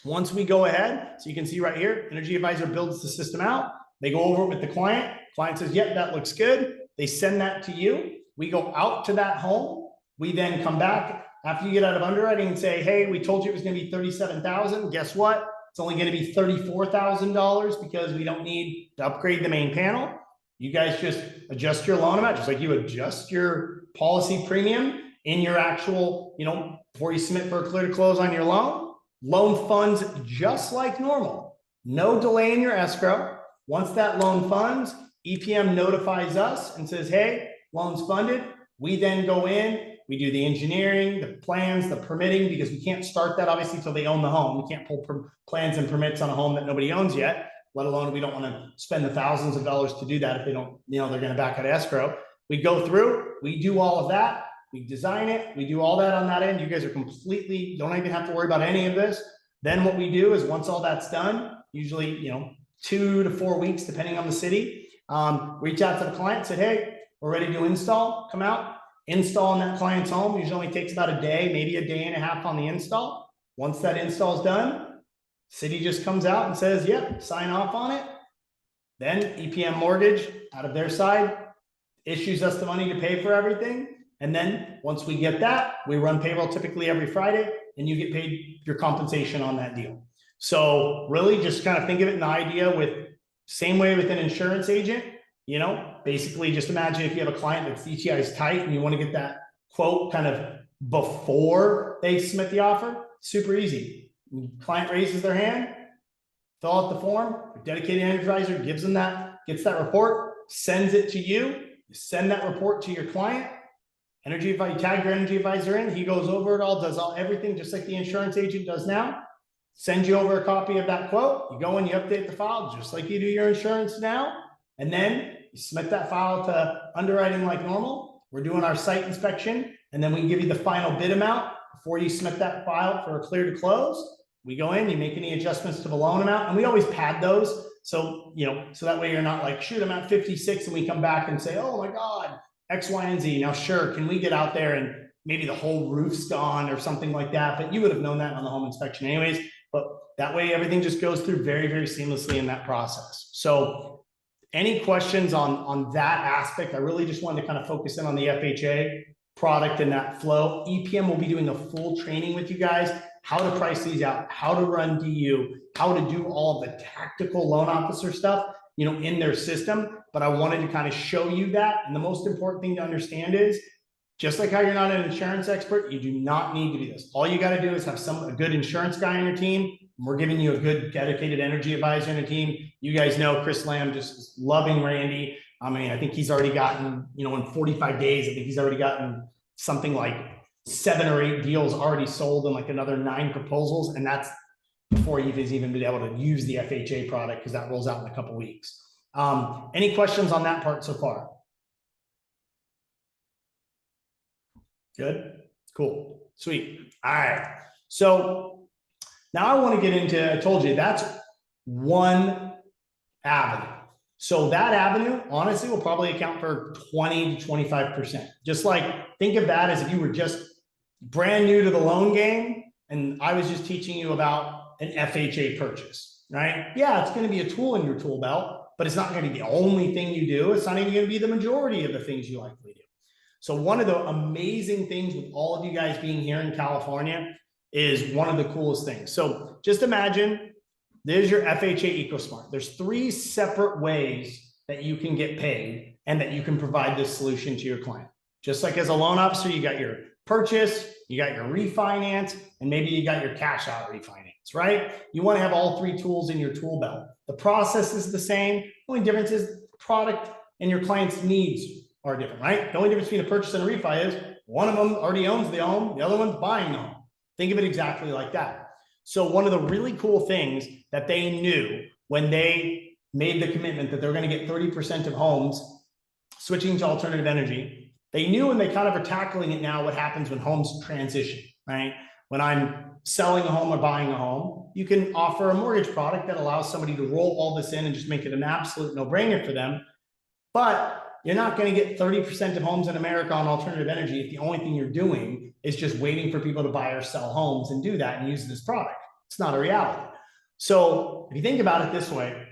Speaker 1: once we go ahead, so you can see right here, energy advisor builds the system out. They go over it with the client. Client says, yep, that looks good. They send that to you. We go out to that home. We then come back after you get out of underwriting and say, hey, we told you it was going to be $37,000. Guess what? It's only going to be $34,000 because we don't need to upgrade the main panel. You guys just adjust your loan amount, just like you adjust your policy premium in your actual, before you submit for a clear to close on your loan. Loan funds just like normal. No delay in your escrow. Once that loan funds, EPM notifies us and says, hey, loan's funded. We then go in, we do the engineering, the plans, the permitting, because we can't start that obviously until they own the home. We can't pull plans and permits on a home that nobody owns yet. Let alone we don't want to spend the thousands of dollars to do that if they don't, they're going to back out of escrow. We go through, we do all of that, we design it, we do all that on that end. You guys are completely, don't even have to worry about any of this. Then what we do is once all that's done, usually, 2 to 4 weeks, depending on the city, reach out to the client, said, hey, we're ready to install, come out, install in that client's home. Usually only takes about a day, maybe a day and a half on the install. Once that install is done, city just comes out and says, yep, sign off on it. Then EPM Mortgage, out of their side, issues us the money to pay for everything. And then once we get that, we run payroll typically every Friday, and you get paid your compensation on that deal. So really just kind of think of it in the idea with same way with an insurance agent, basically just imagine if you have a client that's DTI is tight and you want to get that quote kind of before they submit the offer, super easy. Client raises their hand, fill out the form, a dedicated energy advisor gives them that, gets that report, sends it to you. You send that report to your client. Energy advisor, tag your energy advisor in, he goes over it all, does everything just like the insurance agent does now. Sends you over a copy of that quote. You go and you update the file just like you do your insurance now. And then you submit that file to underwriting like normal. We're doing our site inspection, and then we give you the final bid amount before you submit that file for a clear to close. We go in, you make any adjustments to the loan amount, and we always pad those. So, so that way you're not like, shoot, I'm at 56, and we come back and say, oh my God, X, Y, and Z. Now, sure, can we get out there and maybe the whole roof's gone or something like that? But you would have known that on the home inspection anyways. But that way everything just goes through very, very seamlessly in that process. So any questions on that aspect? I really just wanted to kind of focus in on the FHA product and that flow. EPM will be doing a full training with you guys, how to price these out, how to run DU, how to do all of the tactical loan officer stuff, you know, in their system. But I wanted to kind of show you that. And the most important thing to understand is, just like how you're not an insurance expert, you do not need to be this. All you got to do is have a good insurance guy on your team. We're giving you a good dedicated energy advisor on your team. You guys know Chris Lamb just is loving Randy. I mean, I think he's already gotten, you know, in 45 days, I think he's already gotten something like 7 or 8 deals already sold and like another 9 proposals. And that's before he's even been able to use the FHA product, because that rolls out in a couple weeks. Any questions on that part so far? Good, cool, sweet. All right. So now I want to get into, I told you that's one avenue. So that avenue, honestly, will probably account for 20 to 25%. Just like, think of that as if you were just brand new to the loan game and I was just teaching you about an FHA purchase, right? Yeah, it's going to be a tool in your tool belt, but it's not going to be the only thing you do. It's not even going to be the majority of the things you likely do. So one of the amazing things with all of you guys being here in California is one of the coolest things. So just imagine there's your FHA EcoSmart. There's 3 separate ways that you can get paid and that you can provide this solution to your client. Just like as a loan officer, you got your purchase, you got your refinance, and maybe you got your cash out refinance, right? You want to have all 3 tools in your tool belt. The process is the same. The only difference is the product and your client's needs are different, right? The only difference between a purchase and a refi is one of them already owns the home, the other one's buying the home. Think of it exactly like that. So one of the really cool things that they knew when they made the commitment that they're going to get 30% of homes switching to alternative energy, they knew, and they kind of are tackling it now, what happens when homes transition, right? When I'm selling a home or buying a home, you can offer a mortgage product that allows somebody to roll all this in and just make it an absolute no-brainer for them. But you're not going to get 30% of homes in America on alternative energy if the only thing you're doing is just waiting for people to buy or sell homes and do that and use this product. It's not a reality. So if you think about it this way,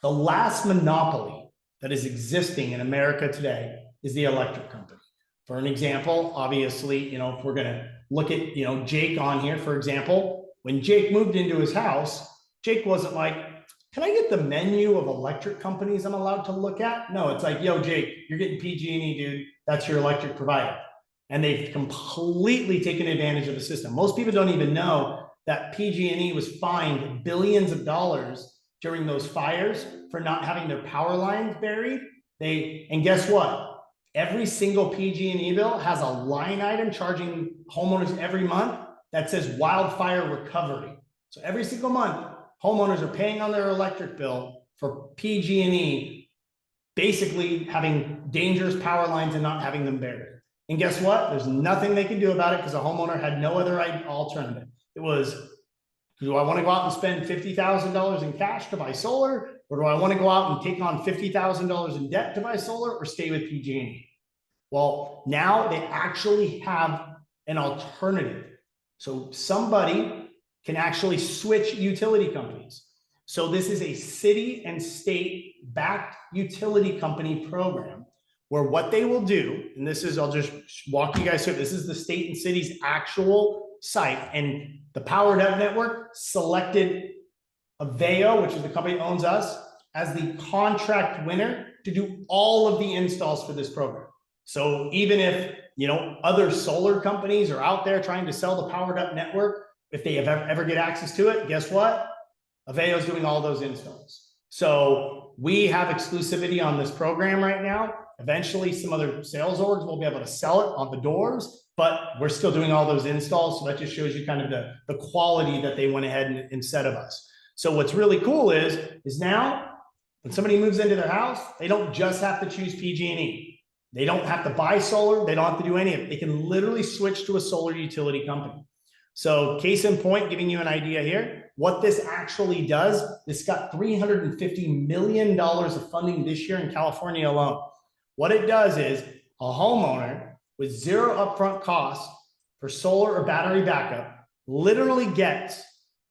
Speaker 1: the last monopoly that is existing in America today is the electric company. For an example, obviously, you know, if we're going to look at, you know, Jake on here, for example, when Jake moved into his house, Jake wasn't like, can I get the menu of electric companies I'm allowed to look at? No, it's like, yo, Jake, you're getting PG&E, dude. That's your electric provider. And they've completely taken advantage of the system. Most people don't even know that PG&E was fined billions of dollars during those fires for not having their power lines buried. And guess what? Every single PG&E bill has a line item charging homeowners every month that says wildfire recovery. So every single month, homeowners are paying on their electric bill for PG&E basically having dangerous power lines and not having them buried. And guess what? There's nothing they can do about it because the homeowner had no other alternative. It was, do I want to go out and spend $50,000 in cash to buy solar? Or do I want to go out and take on $50,000 in debt to buy solar or stay with PG&E? Well, now they actually have an alternative. So somebody can actually switch utility companies. So this is a city and state backed utility company program where what they will do, and this is, I'll just walk you guys through, this is the state and city's actual site, and the Powered Up Network selected Aveo, which is the company that owns us, as the contract winner to do all of the installs for this program. So even if, you know, other solar companies are out there trying to sell the Powered Up Network, if they ever get access to it, guess what? Aveo is doing all those installs. So we have exclusivity on this program right now. Eventually, some other sales orgs will be able to sell it on the doors, but we're still doing all those installs. So that just shows you kind of the quality that they went ahead and set of us. So what's really cool is now when somebody moves into their house, they don't just have to choose PG&E. They don't have to buy solar. They don't have to do any of it. They can literally switch to a solar utility company. So case in point, giving you an idea here, what this actually does, this got $350 million of funding this year in California alone. What it does is a homeowner with zero upfront costs for solar or battery backup literally gets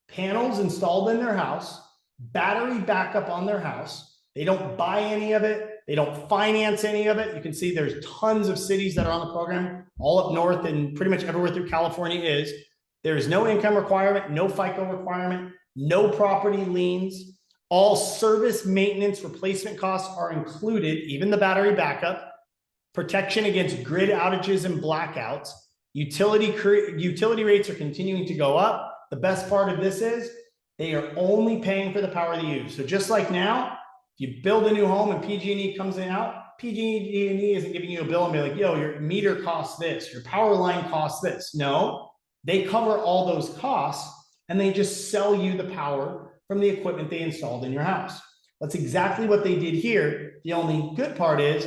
Speaker 1: panels installed in their house, battery backup on their house, They don't buy any of it. They don't finance any of it. You can see there's tons of cities that are on the program, all up north and pretty much everywhere through California is. There is no income requirement, no FICO requirement, no property liens. All service maintenance replacement costs are included, even the battery backup, protection against grid outages and blackouts. Utility rates are continuing to go up. The best part of this is they are only paying for the power they use. So just like now, if you build a new home and PG&E comes in out, PG&E isn't giving you a bill and be like, yo, your meter costs this, your power line costs this. No, they cover all those costs and they just sell you the power from the equipment they installed in your house. That's exactly what they did here. The only good part is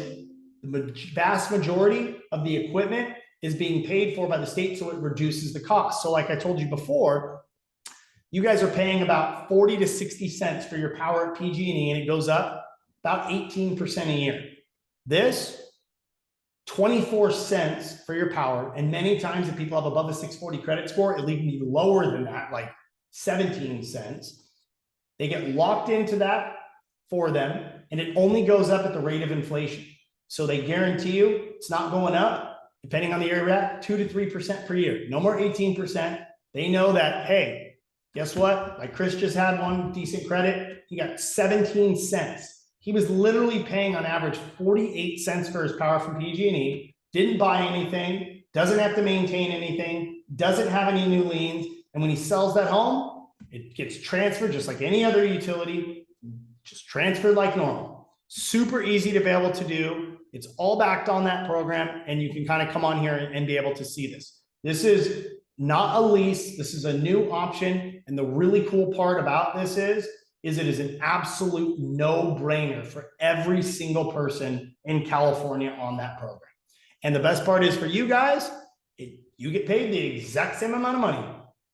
Speaker 1: the vast majority of the equipment is being paid for by the state, so it reduces the cost. So like I told you before, you guys are paying about 40 to 60 cents for your power at PG&E, and it goes up about 18% a year. This, 24 cents for your power, and many times if people have above a 640 credit score, it'll even be lower than that, like 17 cents. They get locked into that for them, and it only goes up at the rate of inflation. So they guarantee you it's not going up, depending on the area you're at, 2 to 3% per year. No more 18%. They know that, hey, guess what? Like Chris just had one decent credit. He got 17 cents. He was literally paying on average 48 cents for his power from PG&E, didn't buy anything, doesn't have to maintain anything, doesn't have any new liens. And when he sells that home, it gets transferred just like any other utility, just transferred like normal. Super easy to be able to do. It's all backed on that program, and you can kind of come on here and be able to see this. This is not a lease. This is a new option. And the really cool part about this is it is an absolute no-brainer for every single person in California on that program. And the best part is for you guys, you get paid the exact same amount of money.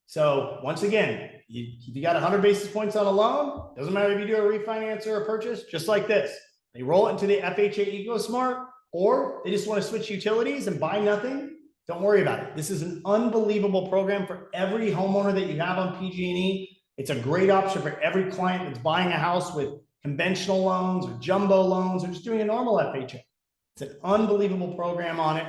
Speaker 1: So once again, if you got 100 basis points on a loan, doesn't matter if you do a refinance or a purchase, just like this. They roll it into the FHA EcoSmart, or they just want to switch utilities and buy nothing. Don't worry about it. This is an unbelievable program for every homeowner that you have on PG&E. It's a great option for every client that's buying a house with conventional loans or jumbo loans or just doing a normal FHA. It's an unbelievable program on it.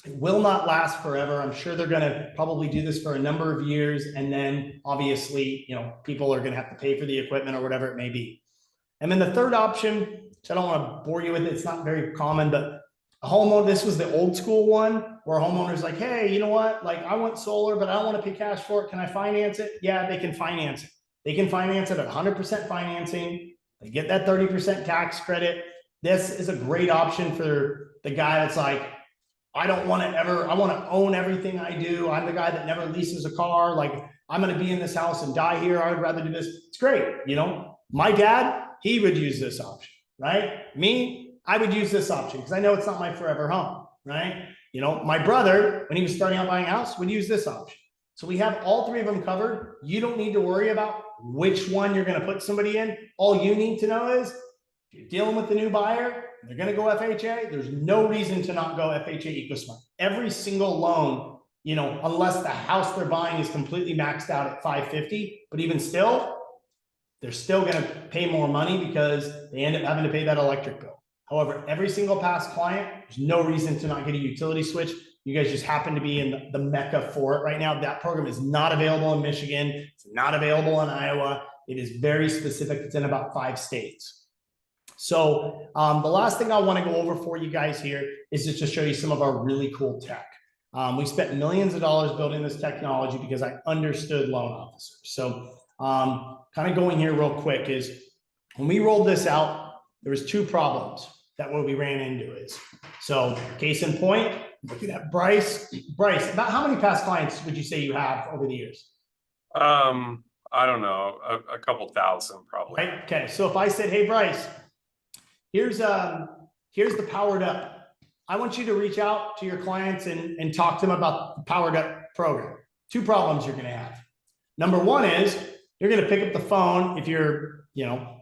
Speaker 1: It will not last forever. I'm sure they're going to probably do this for a number of years. And then obviously, people are going to have to pay for the equipment or whatever it may be. And then the third option, which I don't want to bore you with, it's not very common, but a homeowner, this was the old school one where a homeowner's like, hey, you know what? Like I want solar, but I don't want to pay cash for it. Can I finance it? Yeah, they can finance it. They can finance it at 100% financing. They get that 30% tax credit. This is a great option for the guy that's like, I want to own everything I do. I'm the guy that never leases a car. Like I'm going to be in this house and die here. I'd rather do this. It's great. My dad, he would use this option, right? Me, I would use this option because I know it's not my forever home, right? My brother, when he was starting out buying a house, would use this option. So we have all three of them covered. You don't need to worry about which one you're going to put somebody in. All you need to know is if you're dealing with the new buyer, they're going to go FHA. There's no reason to not go FHA EcoSmart. Every single loan, unless the house they're buying is completely maxed out at 550, but even still, they're still going to pay more money because they end up having to pay that electric bill. However, every single past client, there's no reason to not get a utility switch. You guys just happen to be in the mecca for it right now. That program is not available in Michigan. It's not available in Iowa. It is very specific. It's in about 5 states. So the last thing I want to go over for you guys here is just to show you some of our really cool tech. We spent millions of dollars building this technology because I understood loan officers. So kind of going here real quick is when we rolled this out, there was 2 problems that we ran into is. So case in point, looking at Bryce, about how many past clients would you say you have over the years?
Speaker 2: I don't know, a couple thousand probably.
Speaker 1: Right? Okay. So if I said, hey, Bryce, here's the Powered Up. I want you to reach out to your clients and talk to them about the Powered Up program. 2 problems you're going to have. Number 1 is you're going to pick up the phone if you're,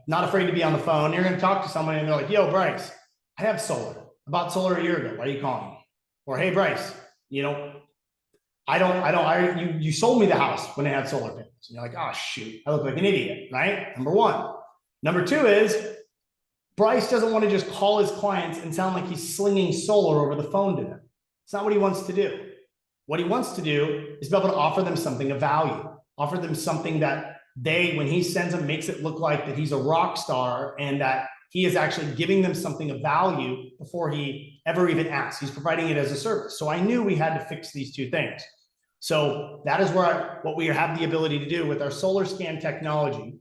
Speaker 1: not afraid to be on the phone. You're going to talk to someone and they're like, yo, Bryce, I have solar. I bought solar a year ago. Why are you calling me? Or, hey, Bryce, you sold me the house when it had solar panels. And you're like, oh, shoot, I look like an idiot, right? Number 1. Number 2 is Bryce doesn't want to just call his clients and sound like he's slinging solar over the phone to them. It's not what he wants to do. What he wants to do is be able to offer them something of value, offer them something that when he sends them, makes it look like that he's a rock star and that he is actually giving them something of value before he ever even asks. He's providing it as a service. So I knew we had to fix these two things. So that is what we have the ability to do with our solar scan technology.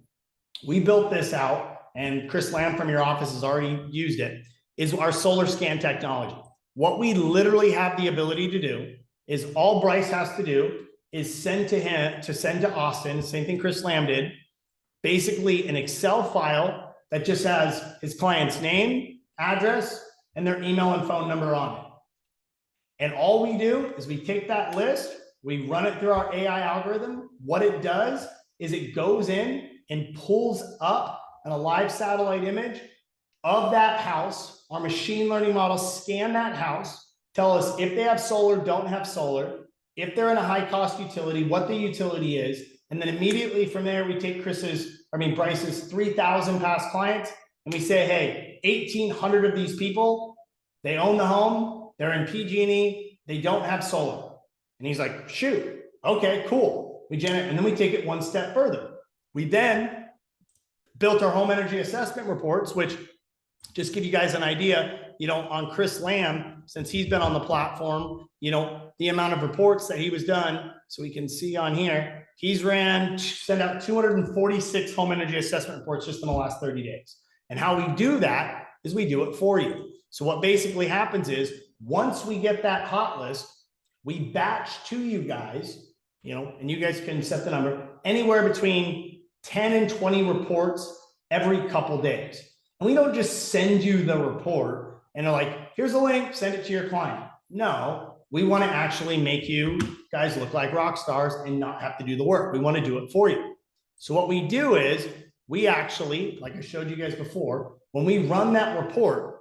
Speaker 1: We built this out, and Chris Lamb from your office has already used it, is our solar scan technology. What we literally have the ability to do is all Bryce has to do is send to Austin, same thing Chris Lamb did, basically an Excel file that just has his client's name, address, and their email and phone number on it. And all we do is we take that list, we run it through our AI algorithm. What it does is it goes in and pulls up a live satellite image of that house. Our machine learning models scan that house, tell us if they have solar, don't have solar, if they're in a high cost utility, what the utility is. And then immediately from there, we take Bryce's 3,000 past clients and we say, hey, 1,800 of these people, they own the home, they're in PG&E, they don't have solar. And he's like, shoot, okay, cool. We generate, and then we take it one step further. We then built our home energy assessment reports, which just give you guys an idea, on Chris Lamb, since he's been on the platform, the amount of reports that he was done. So we can see on here, he's sent out 246 home energy assessment reports just in the last 30 days. And how we do that is we do it for you. So what basically happens is once we get that hot list, we batch to you guys, and you guys can set the number anywhere between 10 and 20 reports every couple days. And we don't just send you the report and they're like, here's a link, send it to your client. No, we want to actually make you guys look like rock stars and not have to do the work. We want to do it for you. So what we do is we actually, like I showed you guys before, when we run that report,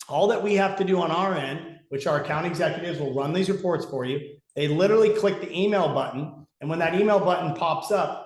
Speaker 1: all that we have to do on our end, which our account executives will run these reports for you. They literally click the email button. And when that email button pops up,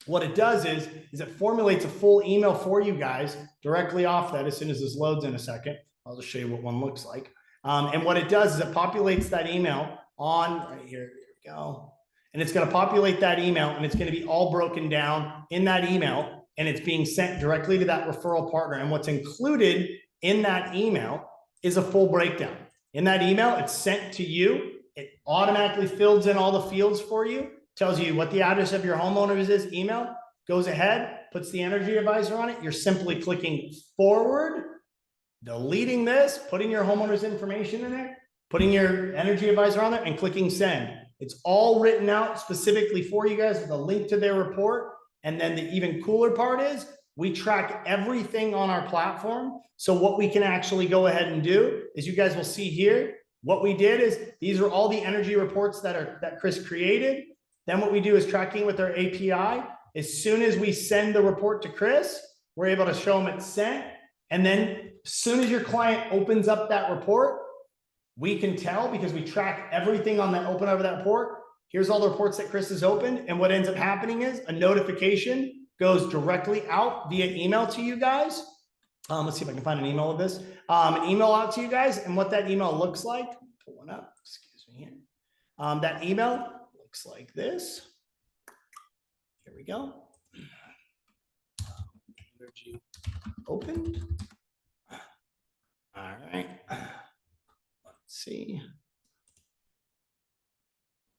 Speaker 1: what it does is it formulates a full email for you guys directly off that as soon as this loads in a second. I'll just show you what one looks like. And what it does is it populates that email on right here. Here we go. And it's going to populate that email and it's going to be all broken down in that email. And it's being sent directly to that referral partner. And what's included in that email is a full breakdown. In that email, it's sent to you. It automatically fills in all the fields for you, tells you what the address of your homeowners is, email, goes ahead, puts the energy advisor on it. You're simply clicking forward, deleting this, putting your homeowner's information in there, putting your energy advisor on there and clicking send. It's all written out specifically for you guys with a link to their report. And then the even cooler part is we track everything on our platform. So what we can actually go ahead and do is you guys will see here, what we did is these are all the energy reports that Chris created. Then what we do is tracking with our API. As soon as we send the report to Chris, we're able to show him it's sent. And then as soon as your client opens up that report, we can tell because we track everything on that open over that report. Here's all the reports that Chris has opened. And what ends up happening is a notification goes directly out via email to you guys. Let's see if I can find an email of this. An email out to you guys. And what that email looks like, pull one up, excuse me here. That email looks like this. Here we go. Energy opened. All right. Let's see.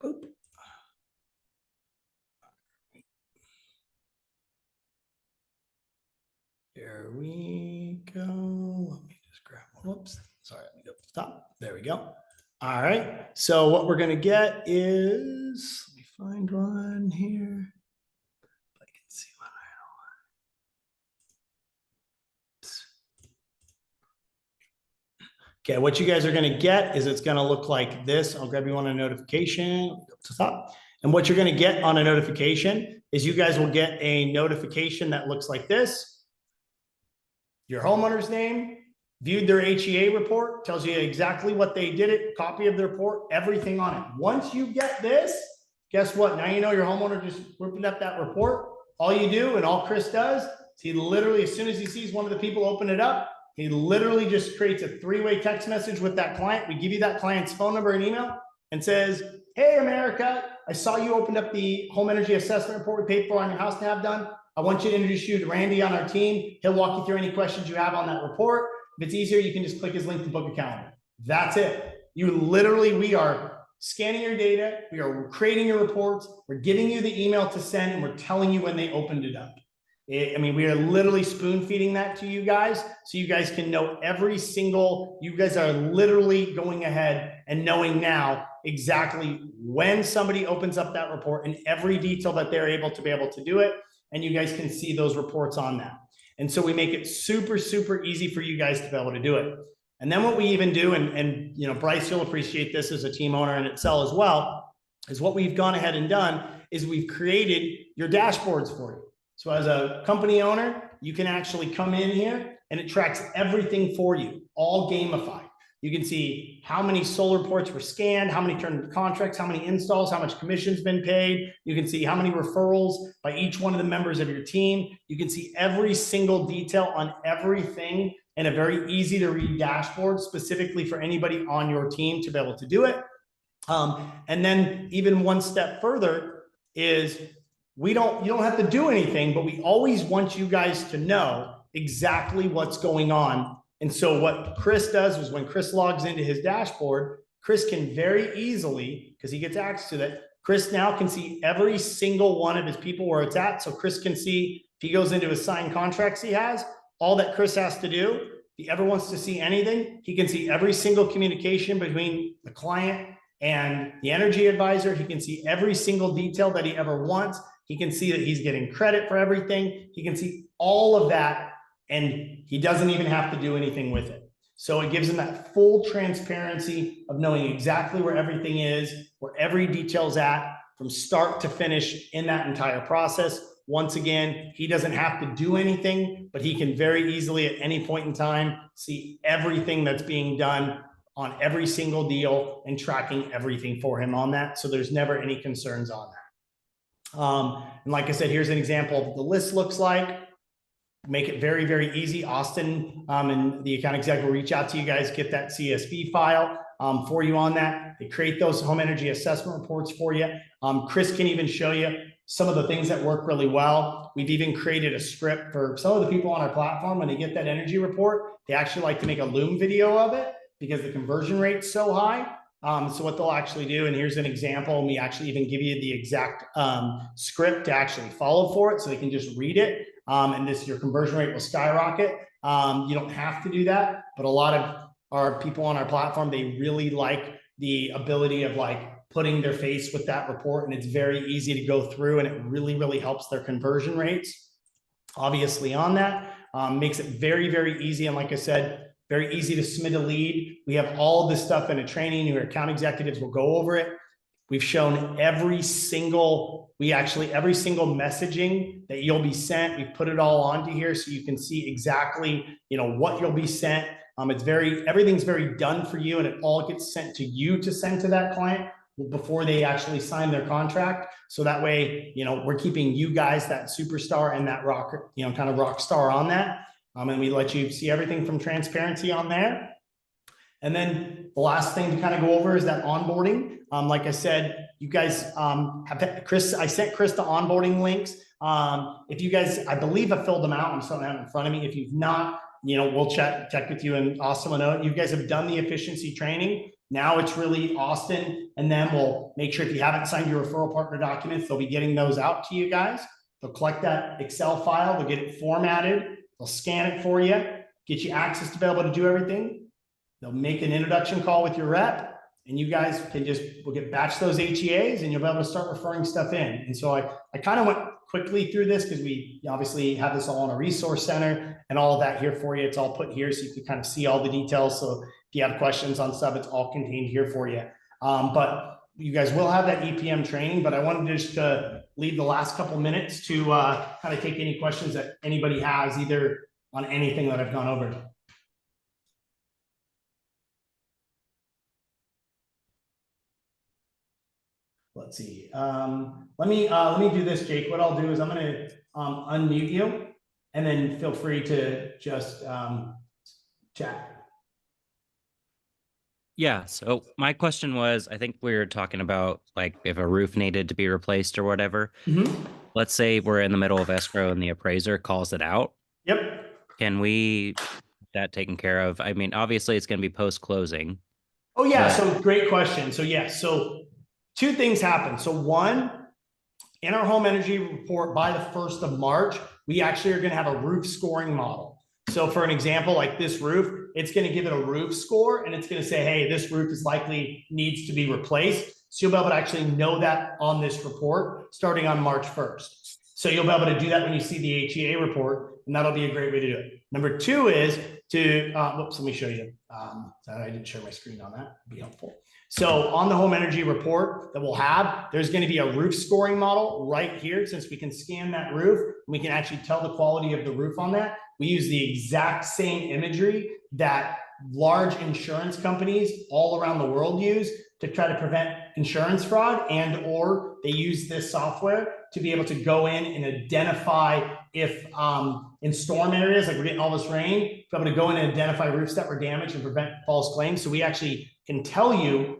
Speaker 1: Boop. Here we go. Let me just grab one. Whoops. Sorry, let me go to the top. There we go. All right. So what we're going to get is, let me find one here. I can see what I want. Okay, what you guys are going to get is it's going to look like this. I'll grab you on a notification. Go to the top. And what you're going to get on a notification is you guys will get a notification that looks like this. Your homeowner's name, viewed their HEA report, tells you exactly what they did it, copy of the report, everything on it. Once you get this, guess what? Now you know your homeowner just opened up that report. All you do and all Chris does is he literally, as soon as he sees one of the people open it up, He literally just creates a three-way text message with that client. We give you that client's phone number and email and says, hey, America, I saw you opened up the home energy assessment report we paid for on your house to have done. I want you to introduce you to Randy on our team. He'll walk you through any questions you have on that report. If it's easier, you can just click his link to book a calendar. That's it. We are scanning your data. We are creating your reports. We're giving you the email to send, and we're telling you when they opened it up. We are literally spoon feeding that to you guys so you guys can know you guys are literally going ahead and knowing now exactly when somebody opens up that report and every detail that they're able to do it. And you guys can see those reports on that. And so we make it super, super easy for you guys to be able to do it. And then what we even do, and Bryce, you'll appreciate this as a team owner and Excel as well, is what we've gone ahead and done is we've created your dashboards for you. So as a company owner, you can actually come in here and it tracks everything for you, all gamified. You can see how many solar reports were scanned, how many turned into contracts, how many installs, how much commission's been paid. You can see how many referrals by each one of the members of your team. You can see every single detail on everything in a very easy to read dashboard specifically for anybody on your team to be able to do it. And then even one step further is you don't have to do anything, but we always want you guys to know exactly what's going on. And so what Chris does is when Chris logs into his dashboard, Chris can very easily, because he gets access to that, Chris now can see every single one of his people where it's at. So Chris can see if he goes into his signed contracts he has, all that Chris has to do, if he ever wants to see anything, he can see every single communication between the client and the energy advisor. He can see every single detail that he ever wants. He can see that he's getting credit for everything. He can see all of that, and he doesn't even have to do anything with it. So it gives him that full transparency of knowing exactly where everything is, where every detail's at, from start to finish in that entire process. Once again, he doesn't have to do anything, but he can very easily at any point in time see everything that's being done on every single deal and tracking everything for him on that. So there's never any concerns on that. And like I said, here's an example of what the list looks like. Make it very, very easy. Austin and the account exec will reach out to you guys, get that CSV file for you on that. They create those home energy assessment reports for you. Chris can even show you some of the things that work really well. We've even created a script for some of the people on our platform. When they get that energy report, they actually like to make a Loom video of it because the conversion rate's so high. So what they'll actually do, and here's an example, and we actually even give you the exact script to actually follow for it, so they can just read it, and your conversion rate will skyrocket. You don't have to do that, but a lot of our people on our platform, they really like the ability of putting their face with that report, and it's very easy to go through, and it really, really helps their conversion rates. Obviously on that, makes it very, very easy, and like I said, very easy to submit a lead. We have all of this stuff in a training. Your account executives will go over it. We've shown every single messaging that you'll be sent. We've put it all onto here so you can see exactly, what you'll be sent. Everything's very done for you, and it all gets sent to you to send to that client before they actually sign their contract. So that way, we're keeping you guys that superstar and that rock, kind of rock star on that. And we let you see everything from transparency on there. And then the last thing to kind of go over is that onboarding. Like I said, you guys I sent Chris the onboarding links. If you guys, I believe I filled them out. I'm still having it in front of me. If you've not, we'll check with you, and Austin will know. You guys have done the efficiency training. Now it's really Austin, and then we'll make sure if you haven't signed your referral partner documents, they'll be getting those out to you guys. They'll collect that Excel file, they'll get it formatted. They'll scan it for you, get you access to be able to do everything. They'll make an introduction call with your rep, and you guys we'll batch those HEAs, and you'll be able to start referring stuff in. And so I kind of went quickly through this because we obviously have this all in a resource center and all of that here for you. It's all put here so you can kind of see all the details. So if you have questions on stuff, it's all contained here for you. But you guys will have that EPM training, but I wanted just to leave the last couple minutes to kind of take any questions that anybody has, either on anything that I've gone over. Let's see. Let me do this, Jake. What I'll do is I'm going to unmute you, and then feel free to just chat.
Speaker 5: Yeah, so my question was, I think we were talking about like if a roof needed to be replaced or whatever.
Speaker 1: Mhm.
Speaker 5: Let's say we're in the middle of escrow and the appraiser calls it out.
Speaker 1: Yep.
Speaker 5: Can we get that taken care of? I mean, obviously it's going to be post-closing.
Speaker 1: Oh yeah,
Speaker 5: But-
Speaker 1: so great question. So yes, so two things happen. So one, in our home energy report by the 1st of March, we actually are going to have a roof scoring model. So for an example, like this roof, it's going to give it a roof score and it's going to say, hey, this roof is likely needs to be replaced. So you'll be able to actually know that on this report starting on March 1st. So you'll be able to do that when you see the HEA report, and that'll be a great way to do it. Number two is to, whoops, let me show you. I didn't share my screen on that, it'd be helpful. So on the home energy report that we'll have, there's going to be a roof scoring model right here. Since we can scan that roof, we can actually tell the quality of the roof on that. We use the exact same imagery that large insurance companies all around the world use to try to prevent insurance fraud, and or they use this software to be able to go in and identify if in storm areas, like we're getting all this rain, be able to go in and identify roofs that were damaged and prevent false claims. So we actually can tell you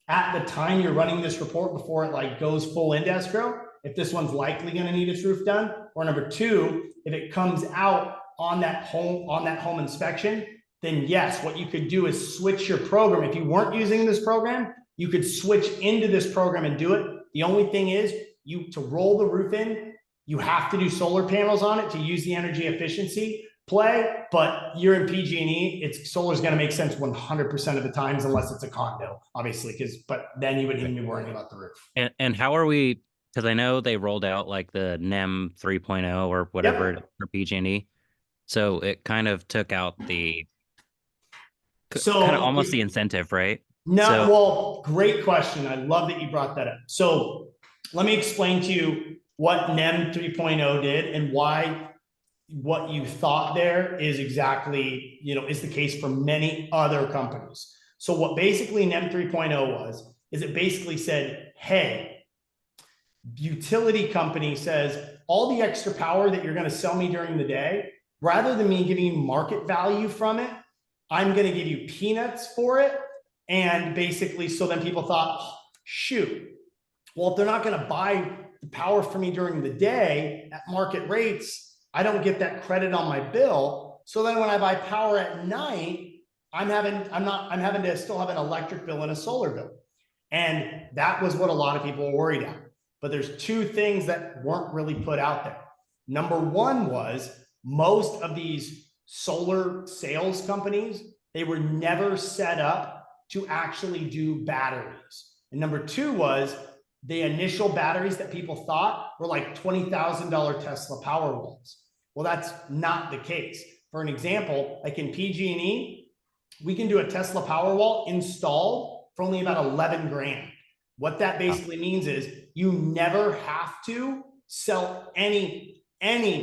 Speaker 1: at the time you're running this report before it like goes full into escrow, if this one's likely going to need its roof done, or number two, if it comes out on that home inspection, then yes, what you could do is switch your program. If you weren't using this program, you could switch into this program and do it. The only thing is to roll the roof in, you have to do solar panels on it to use the energy efficiency play, but you're in PG&E, solar is going to make sense 100% of the times, unless it's a condo, obviously, but then you wouldn't even be worrying about the roof.
Speaker 5: And how are we, because I know they rolled out like the NEM 3.0 or whatever for PG&E. So it kind of took out the kind of almost the incentive, right?
Speaker 1: No, well, great question. I love that you brought that up. So let me explain to you what NEM 3.0 did and why what you thought there is exactly, is the case for many other companies. So what basically NEM 3.0 is it basically said, hey, utility company says all the extra power that you're going to sell me during the day, rather than me giving you market value from it, I'm going to give you peanuts for it. And basically, so then people thought, oh, shoot, well, if they're not going to buy the power for me during the day at market rates, I don't get that credit on my bill. So then when I buy power at night, I'm having to still have an electric bill and a solar bill. And that was what a lot of people were worried about. But there's two things that weren't really put out there. Number one was most of these solar sales companies, they were never set up to actually do batteries. And number two was the initial batteries that people thought were like $20,000 Tesla Powerwalls. Well, that's not the case. For an example, like in PG&E, we can do a Tesla Powerwall installed for only about 11 grand. What that basically means is you never have to sell any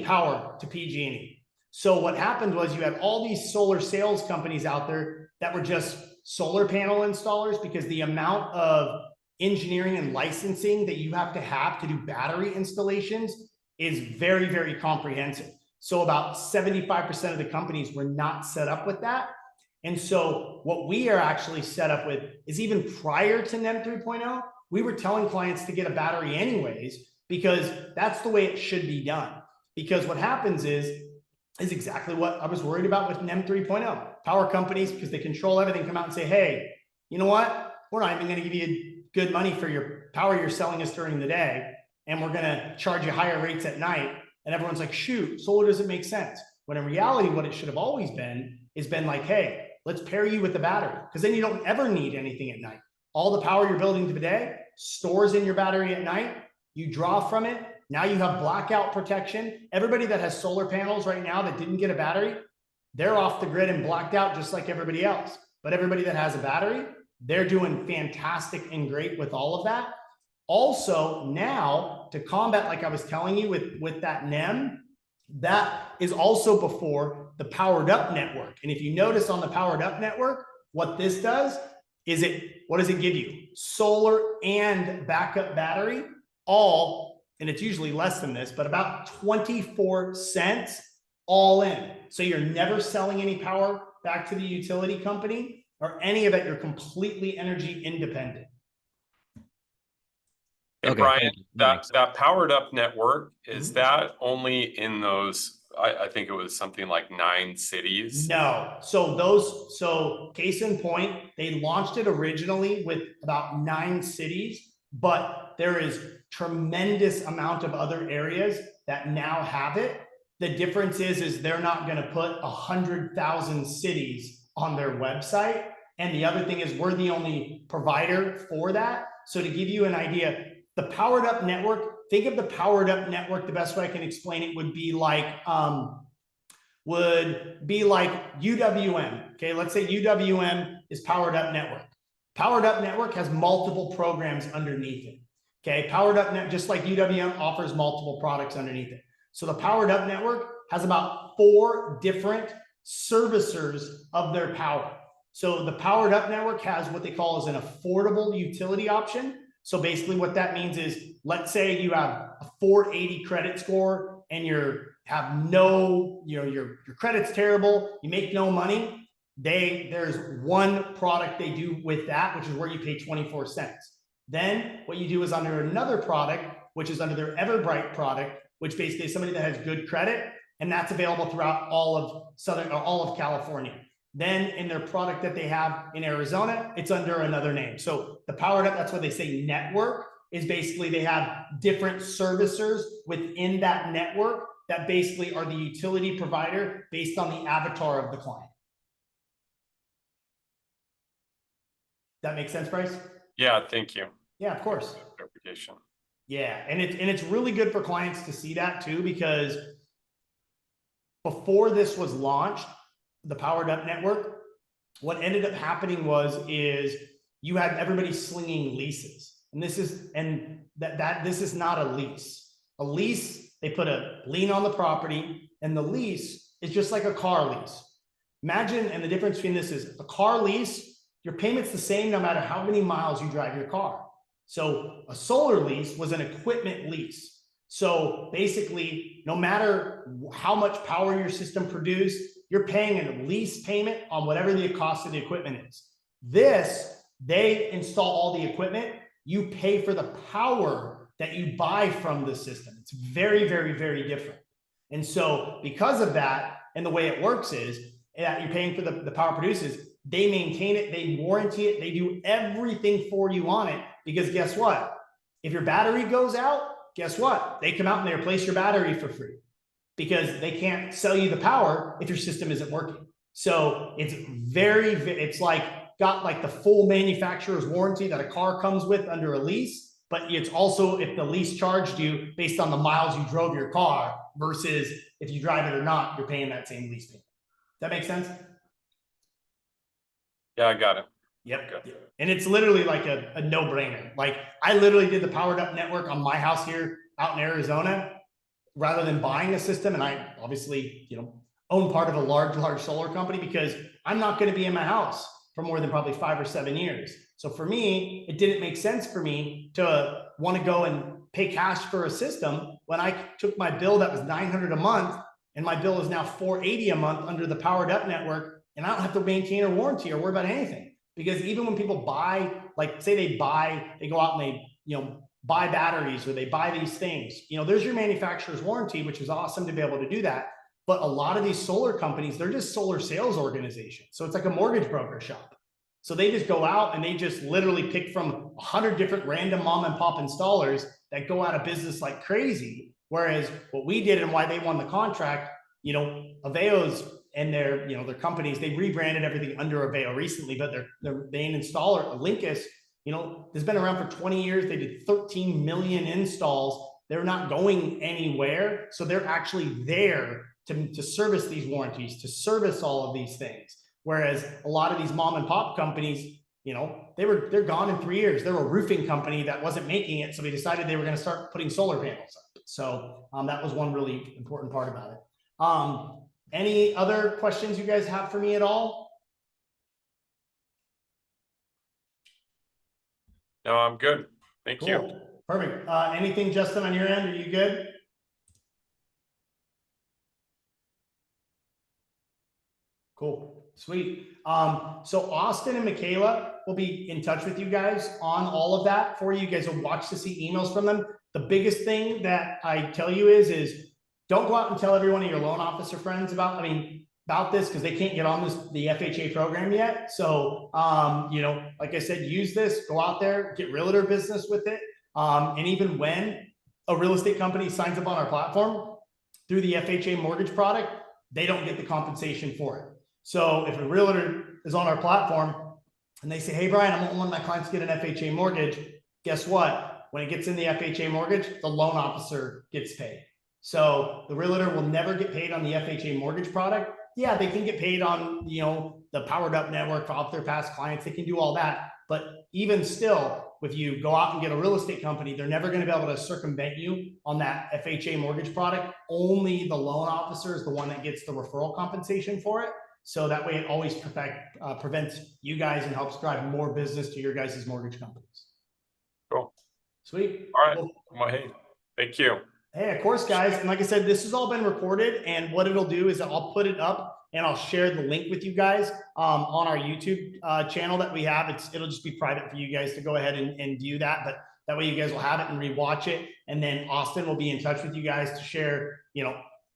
Speaker 1: power to PG&E. So what happened was you had all these solar sales companies out there that were just solar panel installers, because the amount of engineering and licensing that you have to do battery installations is very, very comprehensive. So about 75% of the companies were not set up with that. And so what we are actually set up with is even prior to NEM 3.0, we were telling clients to get a battery anyways, because that's the way it should be done. Because what happens is exactly what I was worried about with NEM 3.0. Power companies, because they control everything, come out and say, hey, you know what? We're not even going to give you good money for your power you're selling us during the day, and we're going to charge you higher rates at night. And everyone's like, shoot, solar doesn't make sense. When in reality, what it should have always been is like, hey, let's pair you with the battery, because then you don't ever need anything at night. All the power you're building today stores in your battery at night. You draw from it. Now you have blackout protection. Everybody that has solar panels right now that didn't get a battery, they're off the grid and blacked out just like everybody else. But everybody that has a battery, they're doing fantastic and great with all of that. Also, now to combat, like I was telling you with that NEM, that is also before the powered up network. And if you notice on the powered up network, what this does is what does it give you? Solar and backup battery, all, and it's usually less than this, but about 24 cents all in. So you're never selling any power back to the utility company, or any of it, you're completely energy independent.
Speaker 2: Hey,
Speaker 5: Okay,
Speaker 2: Brian,
Speaker 5: thank you. That makes
Speaker 2: that powered up network, is
Speaker 1: Mhm.
Speaker 2: that only in those, I think it was something like 9 cities?
Speaker 1: No, so case in point, they launched it originally with about 9 cities, but there is tremendous amount of other areas that now have it. The difference is they're not gonna put 100,000 cities on their website. And the other thing is we're the only provider for that. So to give you an idea, the powered up network, think of the powered up network, the best way I can explain it would be like UWM. Okay, let's say UWM is powered up network. Powered up network has multiple programs underneath it. Okay, powered up net, just like UWM offers multiple products underneath it. So the powered up network has about 4 different servicers of their power. So the powered up network has what they call as an affordable utility option. So basically what that means is, let's say you have a 480 credit score and have no, your credit's terrible, you make no money. There's one product they do with that, which is where you pay 24 cents. Then what you do is under another product, which is under their Everbright product, which basically is somebody that has good credit, and that's available throughout all of California. Then in their product that they have in Arizona, it's under another name. So the powered up, that's what they say network, is basically they have different servicers within that network that basically are the utility provider based on the avatar of the client. That makes sense, Bryce?
Speaker 2: Yeah, thank you.
Speaker 1: Yeah, of course.
Speaker 2: Clarification.
Speaker 1: Yeah, and it's really good for clients to see that too, because before this was launched, the powered up network, what ended up happening is you had everybody slinging leases, and this is not a lease. A lease, they put a lien on the property, and the lease is just like a car lease. Imagine, and the difference between this is a car lease, your payment's the same no matter how many miles you drive your car. So a solar lease was an equipment lease. So basically, no matter how much power your system produced, you're paying a lease payment on whatever the cost of the equipment is. This, they install all the equipment, you pay for the power that you buy from the system. It's very, very, very different. And so because of that, and the way it works is that you're paying for the power produces, they maintain it, they warranty it, they do everything for you on it, because guess what? If your battery goes out, guess what? They come out and they replace your battery for free, because they can't sell you the power if your system isn't working. So it's like got like the full manufacturer's warranty that a car comes with under a lease, but it's also if the lease charged you based on the miles you drove your car versus if you drive it or not, you're paying that same lease payment. That makes sense?
Speaker 2: Yeah, I got it.
Speaker 1: Yep.
Speaker 2: Okay.
Speaker 1: And it's literally like a no-brainer. Like I literally did the powered up network on my house here out in Arizona rather than buying a system. And I obviously, own part of a large solar company, because I'm not going to be in my house for more than probably 5 or 7 years. So for me, it didn't make sense for me to want to go and pay cash for a system when I took my bill that was $900 a month and my bill is now $480 a month under the powered up network. And I don't have to maintain a warranty or worry about anything, because even when people buy, like say they go out and they, buy batteries or they buy these things, there's your manufacturer's warranty, which is awesome to be able to do that. But a lot of these solar companies, they're just solar sales organizations. So it's like a mortgage broker shop. So they just go out and they just literally pick from 100 different random mom and pop installers that go out of business like crazy. Whereas what we did and why they won the contract, Aveo's and their companies, they rebranded everything under Aveo recently, but their main installer, Linkus, has been around for 20 years. They did 13 million installs. They're not going anywhere. So they're actually there to service these warranties, to service all of these things. Whereas a lot of these mom and pop companies, they're gone in 3 years. They're a roofing company that wasn't making it. So they decided they were going to start putting solar panels up. So that was one really important part about it. Any other questions you guys have for me at all?
Speaker 2: No, I'm good. Thank you.
Speaker 1: Cool. Perfect. Anything, Justin, on your end? Are you good? Cool. Sweet. So Austin and Michaela will be in touch with you guys on all of that for you. You guys will watch to see emails from them. The biggest thing that I tell you is don't go out and tell every one of your loan officer friends about this, because they can't get on the FHA program yet. So, like I said, use this, go out there, get realtor business with it. And even when a real estate company signs up on our platform through the FHA mortgage product, they don't get the compensation for it. So if a realtor is on our platform and they say, hey, Brian, I want one of my clients to get an FHA mortgage, guess what? When it gets in the FHA mortgage, the loan officer gets paid. So the realtor will never get paid on the FHA mortgage product. Yeah, they can get paid on, the powered up network off their past clients. They can do all that. But even still, if you go out and get a real estate company, they're never going to be able to circumvent you on that FHA mortgage product. Only the loan officer is the one that gets the referral compensation for it. So that way it always prevents you guys and helps drive more business to your guys' mortgage companies.
Speaker 2: Cool.
Speaker 1: Sweet.
Speaker 2: All right.
Speaker 1: Well,
Speaker 2: Hey, thank you.
Speaker 1: hey, of course, guys. And like I said, this has all been recorded. And what it'll do is I'll put it up and I'll share the link with you guys on our YouTube channel that we have. It'll just be private for you guys to go ahead and view that. But that way you guys will have it and rewatch it. And then Austin will be in touch with you guys to share,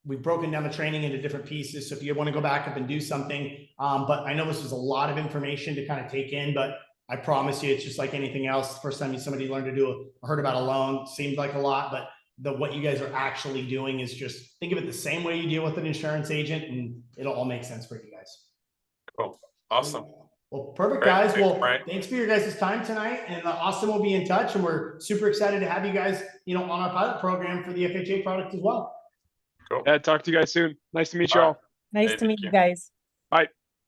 Speaker 1: we've broken down the training into different pieces. So if you want to go back up and do something, but I know this was a lot of information to kind of take in, but I promise you, it's just like anything else. First time somebody learned to do heard about a loan, seemed like a lot, but what you guys are actually doing is just think of it the same way you deal with an insurance agent, and it'll all make sense for you guys.
Speaker 2: Cool. Awesome.
Speaker 1: Well, perfect,
Speaker 2: Great.
Speaker 1: guys.
Speaker 2: Thanks,
Speaker 1: Well,
Speaker 2: Brian.
Speaker 1: thanks for your guys' time tonight. And Austin will be in touch, and we're super excited to have you guys, on our pilot program for the FHA product as well.
Speaker 2: Cool.
Speaker 6: Yeah, talk to you guys soon. Nice to meet you
Speaker 2: All
Speaker 6: all.
Speaker 2: right.
Speaker 3: Nice
Speaker 2: Hey,
Speaker 3: to meet
Speaker 2: thank
Speaker 3: you
Speaker 2: you.
Speaker 3: guys.
Speaker 6: Bye.